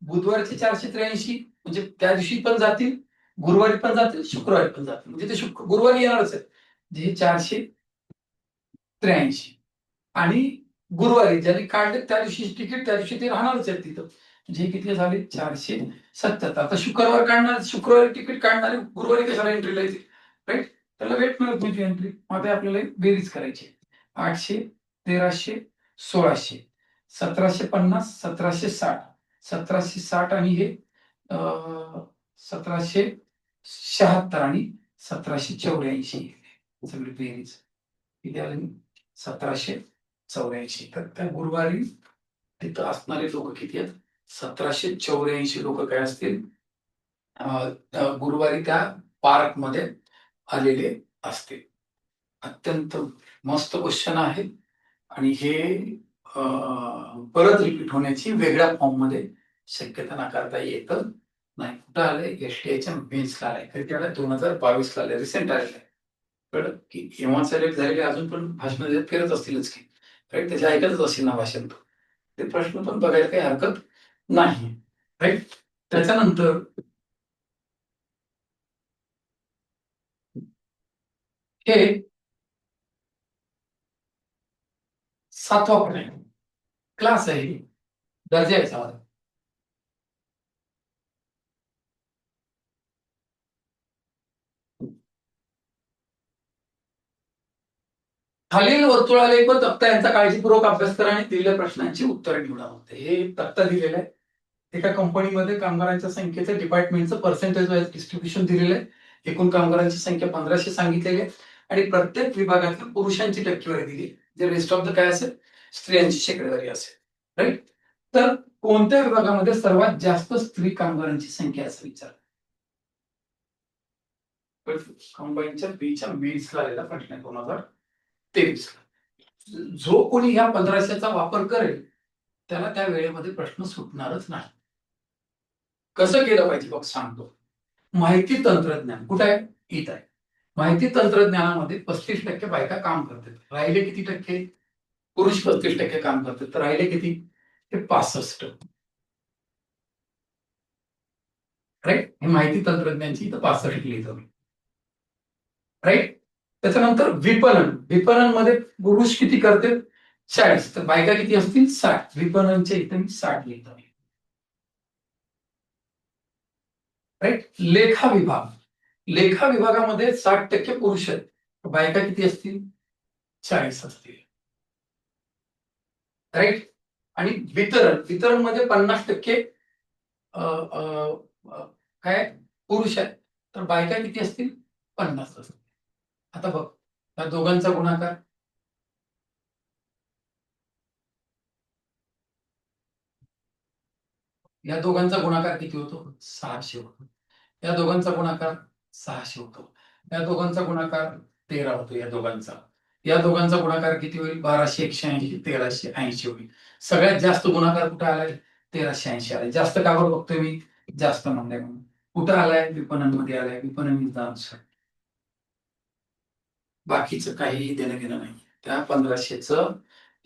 बुधवारचे 483, म्हणजे त्या दिवशी पण जातील, गुरुवारी पण जातील, शुक्रवारी पण जातील. म्हणजे ते गुरुवारी येणारच आहे. जे 483 आणि गुरुवारी ज्यांनी काढले त्या दिवशी तिकीट त्या दिवशी ते राहणारच आहेत तिथं. म्हणजे किती झाले? 477. आता शुक्रवार काढणार, शुक्रवारी तिकीट काढणारे गुरुवारी कशाला एंट्रीला येतील? राईट? त्याला वेट मिळत नाही एंट्री. आता आपल्याला बेरीज करायची. 800, 1300, 1600, 1750, 1760, 1760 आणि हे 1776 आणि 1784 सगळी बेरीज किती आली? 1784. तर त्या गुरुवारी तिथं असणारे लोक किती आहेत? 1784 लोक काय असतील? गुरुवारी त्या पार्कमध्ये आलेले असतील. अत्यंत मस्त क्वेश्चन आहे आणि हे परत रिपीट होण्याची वेगळ्या फॉर्म मध्ये शक्यता नाकारता येत नाही. कुठं आलंय? एसटीआयच्या मेन्सला आलंय. कधी आलंय? 2022 आलंय, रिसेंट आलेलं आहे. कळलं की केव्हा सिलेक्ट झालेले अजून पण भाषण फिरत असतीलच की, राईट? त्याच्या ऐकतच असेल ना भाषण. ते प्रश्न पण बघायला काही हरकत नाही, राईट? त्याच्यानंतर हे 7वा पॉईंट क्लास आहे, दर्जा आहे याच्यामध्ये. खालील वर्तुळालेख व तक्ता यांचा काळजीपूर्वक अभ्यास करा आणि दिलेल्या प्रश्नांची उत्तरे निवडा. हे तक्ता दिलेला आहे. एका कंपनीमध्ये कामगारांच्या संख्येचं डिपार्टमेंटचं पर्सेंटेज वाईज डिस्ट्रीब्युशन दिलेलं आहे. एकूण कामगारांची संख्या 1500 सांगितलेली आहे आणि प्रत्येक विभागातल्या पुरुषांची टक्केवारी दिली, जे रेस्ट ऑफ द काय असेल? स्त्रियांची शेकडेवारी असेल, राईट? तर कोणत्या विभागामध्ये सर्वात जास्त स्त्री कामगारांची संख्या असं विचार? कंबाईनच्या बीच्या मेन्सला आलेला प्रश्न आहे 2023. जो कोणी ह्या 1500चा वापर करेल त्याला त्या वेळेमध्ये प्रश्न सुटणारच नाही. कसं केलं पाहिजे बघ सांगतो. माहिती तंत्रज्ञान कुठं आहे? इथं आहे. माहिती तंत्रज्ञानामध्ये 35% बायका काम करतात. राहिले किती टक्के? पुरुष 35% काम करतात. तर राहिले किती? ते 65. राईट? हे माहिती तंत्रज्ञानची इथं 65 लिहितो मी, राईट? त्याच्यानंतर विपणन. विपणन मध्ये पुरुष किती करते? 40. तर बायका किती असतील? 60. विपणनच्या इथे मी 60 लिहितो, राईट? लेखा विभाग. लेखा विभागामध्ये 60% पुरुष आहेत, बायका किती असतील? 40 असतील, राईट? आणि वितरण. वितरण मध्ये 50% काय पुरुष आहेत, तर बायका किती असतील? 50 असतील. आता बघ, या दोघांचा गुणाकार, या दोघांचा गुणाकार किती होतो? 600 होतो. या दोघांचा गुणाकार 600 होतो. या दोघांचा गुणाकार 13 होतो. या दोघांचा गुणाकार किती होईल? 1281, 1380 होईल. सगळ्यात जास्त गुणाकार कुठे आलाय? 1380 आलाय. जास्त का बरं बघतोय मी? जास्त म्हणलंय म्हणून. कुठं आलाय? विपणन मध्ये आलाय. विपणन इज द आन्सर. बाकीचं काहीही देणं घेणं नाही. त्या 1500चं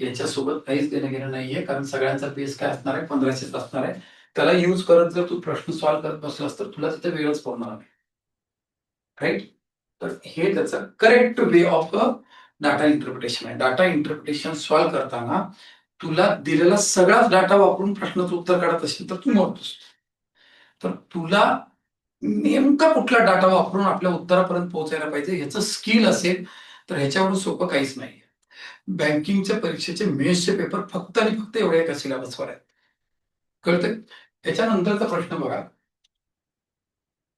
याच्यासोबत काहीच देणं घेणं नाहीये, कारण सगळ्यांचा बेस काय असणार आहे? 1500च असणार आहे. त्याला युज करत जर तू प्रश्न सॉल्व्ह करत बसलास तर तुला तिथे वेळच पडणार नाही, राईट? तर हे त्याचं correct way of data interpretation आहे. डाटा इंटरप्रिटेशन सॉल्व्ह करताना तुला दिलेला सगळाच डाटा वापरून प्रश्नाचं उत्तर काढत असेल तर तू मरतोस. तर तुला नेमका कुठला डाटा वापरून आपल्या उत्तरापर्यंत पोहोचायला पाहिजे ह्याचं स्किल असेल तर ह्याच्यावरून सोपं काहीच नाही. बँकिंगच्या परीक्षेचे मेन्सचे पेपर फक्त आणि फक्त एवढ्या एका सिलेबसवर आहेत, कळतंय? त्याच्यानंतरचा प्रश्न बघा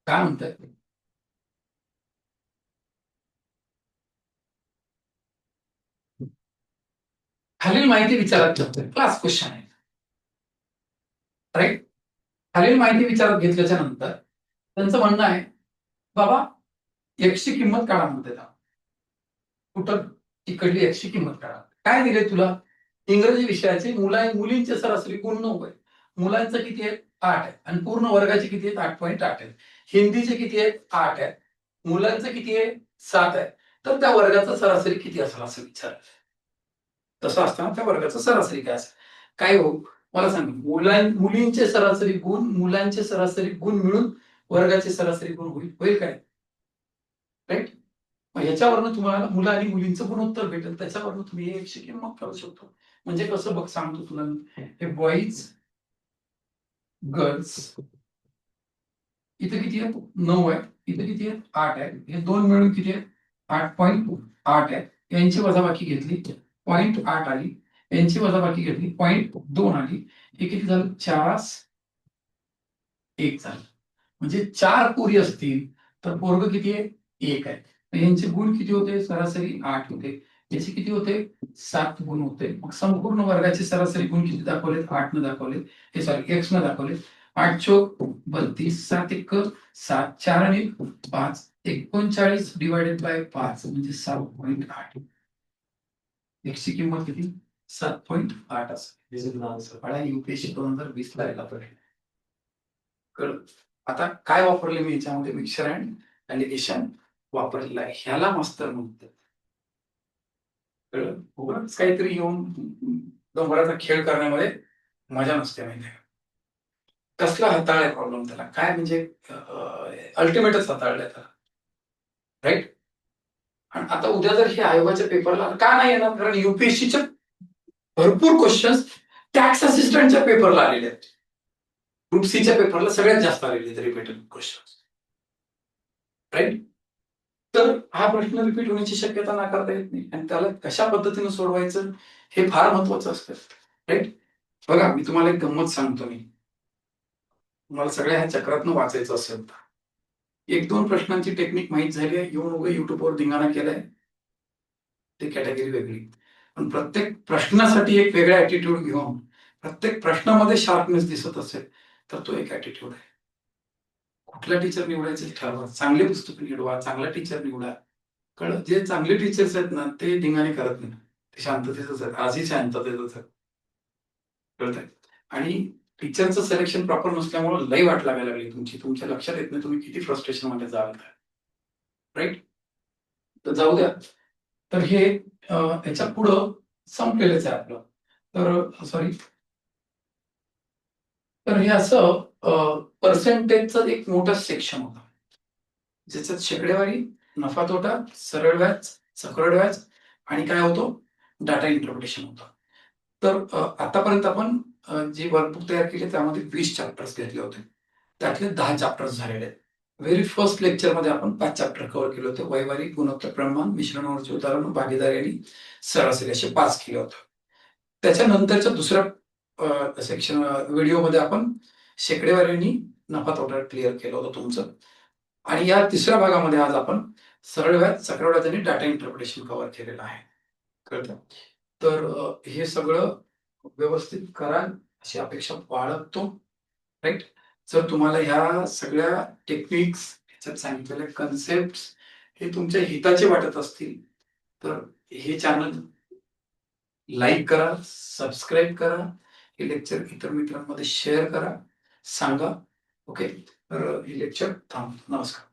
काय म्हणतात. खालील माहिती विचारात ठेवतोय, क्लास क्वेश्चन आहे, राईट? खालील माहिती विचारात घेतल्याच्या नंतर त्यांचं म्हणणं आहे, बाबा एक्सची किंमत काढा म्हणते. कुठं? इकडली एक्सची किंमत काढा. काय दिले तुला? इंग्रजी विषयाचे मुलींचे सरासरी गुण 9 आहे. मुलांचं किती आहे? 8 आहे. आणि पूर्ण वर्गाचे किती आहेत? 8.8 आहेत. हिंदीचे किती आहेत? 8 आहेत. मुलांचं किती आहे? 7 आहे. तर त्या वर्गाचा सरासरी किती असेल असं विचार. तसं असताना त्या वर्गाचा सरासरी काय असेल? काय हो मला सांग, मुलींचे सरासरी गुण, मुलांचे सरासरी गुण मिळून वर्गाचे सरासरी गुण होईल काय? राईट? मग ह्याच्यावरनं तुम्हाला मुलं आणि मुलींचं गुणोत्तर भेटेल. त्याच्यावरनं तुम्ही हे एकशे किंमत काढू शकतो. म्हणजे कसं बघ सांगतो तुला मी. हे बॉईज, गर्ल्स इथे किती आहे? 9 आहे. इथे किती आहे? 8 आहे. हे दोन मिळून किती आहे? 8.8 आहे. यांची वजाबाकी घेतली 0.8 आली. यांची वजाबाकी घेतली 0.2 आली. हे किती झालं? 4 1 झालं. म्हणजे 4 पोरी असतील तर पोरग किती आहे? 1 आहे. तर यांचे गुण किती होते? सरासरी 8 होते. याचे किती होते? 7 गुण होते. मग संपूर्ण वर्गाचे सरासरी गुण किती दाखवलेत? 8 न दाखवले. हे सॉरी x न दाखवले. 8 चोक 32, 7 एक 7, 4 आणि 5, 39 डिवायडेड बाय 5 म्हणजे 7.8. x ची किंमत किती? 7.8 असेल. मला UPSC 2020 ला यायला पाहिजे. कळलं? आता काय वापरले मी याच्यामध्ये? मिक्सर अँड ॲलिगेशन वापरलेलं आहे. ह्याला मास्तर म्हणतात. कळलं? उगाच काहीतरी येऊन डोंगराचा खेळ करण्यामध्ये मजा नसते, माहिती आहे. कसला हाताळलाय प्रॉब्लेम त्याला? काय म्हणजे अल्टिमेटच हाताळलाय त्याला. राईट? आणि आता उद्या जर हे आयोगाच्या पेपरला का नाही येणार? कारण UPSCच्या भरपूर क्वेश्चन्स टॅक्स असिस्टंटच्या पेपरला आलेले आहेत. ग्रुप सीच्या पेपरला सगळ्यात जास्त आलेले आहेत रिपीटेड क्वेश्चन्स. राईट? तर हा प्रश्न रिपीट होण्याची शक्यता नाकारता येत नाही आणि त्याला कशा पद्धतीने सोडवायचं हे फार महत्वाचं असतं. राईट? बघा, मी तुम्हाला एक गंमत सांगतो. मी तुम्हाला सगळ्या ह्या चक्रातनं वाचायचं असेल तर 1-2 प्रश्नांची टेक्निक माहीत झाली आहे, येऊन उगा युट्यूबवर धिंगाणा केलाय, ती कॅटेगरी वेगळी. पण प्रत्येक प्रश्नासाठी एक वेगळा ॲटिट्यूड घेऊन प्रत्येक प्रश्नामध्ये शार्पनेस दिसत असेल तर तो एक ॲटिट्यूड आहे. कुठला टीचर निवडायचं ठरवा. चांगले पुस्तक निवडा, चांगला टीचर निवडा. कळलं? जे चांगले टीचर्स आहेत ना, ते धिंगाणे करत नाही. ते शांततेतच आहेत. आजही शांततेतच आहेत. कळतंय? आणि टीचरचं सिलेक्शन प्रॉपर नसल्यामुळे लई वाट लागायला लागली तुमची. तुमच्या लक्षात येत नाही तुम्ही किती फ्रस्ट्रेशनमध्ये जाल. राईट? तर जाऊ द्या. तर हे याच्या पुढं संपलेलंच आहे आपलं. तर सॉरी. तर हे असं पर्सेंटेजचं एक मोठं सेक्शन होतं. ज्याच्यात शेकडेवारी, नफा तोटा, सरळ व्याज, सकट व्याज आणि काय होतं? डाटा इंटरप्रिटेशन होतं. तर आतापर्यंत आपण जे वर्कबुक तयार केले त्यामध्ये 20 चॅप्टर्स घेतले होते. त्यातले 10 चॅप्टर्स झालेले आहेत. व्हेरी फर्स्ट लेक्चरमध्ये आपण 5 चॅप्टर कव्हर केले होते. वैवाहिक, गुणोत्तर प्रमाण, मिश्रणावरचे उदाहरण, भागीदारी आणि सरासरी असे 5 केले होते. त्याच्यानंतरच्या दुसऱ्या सेक्शन व्हिडिओमध्ये आपण शेकडेवारी आणि नफा तोटा क्लिअर केलं होतं तुमचं. आणि या तिसऱ्या भागामध्ये आज आपण सरळ व्याज, सकट व्याज आणि डाटा इंटरप्रिटेशन कव्हर केलेलं आहे. कळतं? तर हे सगळं व्यवस्थित कराल अशी अपेक्षा बाळगतो. राईट? जर तुम्हाला ह्या सगळ्या टेक्निक्स, ह्याच्यात सांगितलेल्या कन्सेप्ट हे तुमच्या हिताचे वाटत असतील तर हे चॅनल लाईक करा, सबस्क्राईब करा, हे लेक्चर इतर मित्रांमध्ये शेअर करा, सांगा. ओके? तर हे लेक्चर थांबतो. नमस्कार.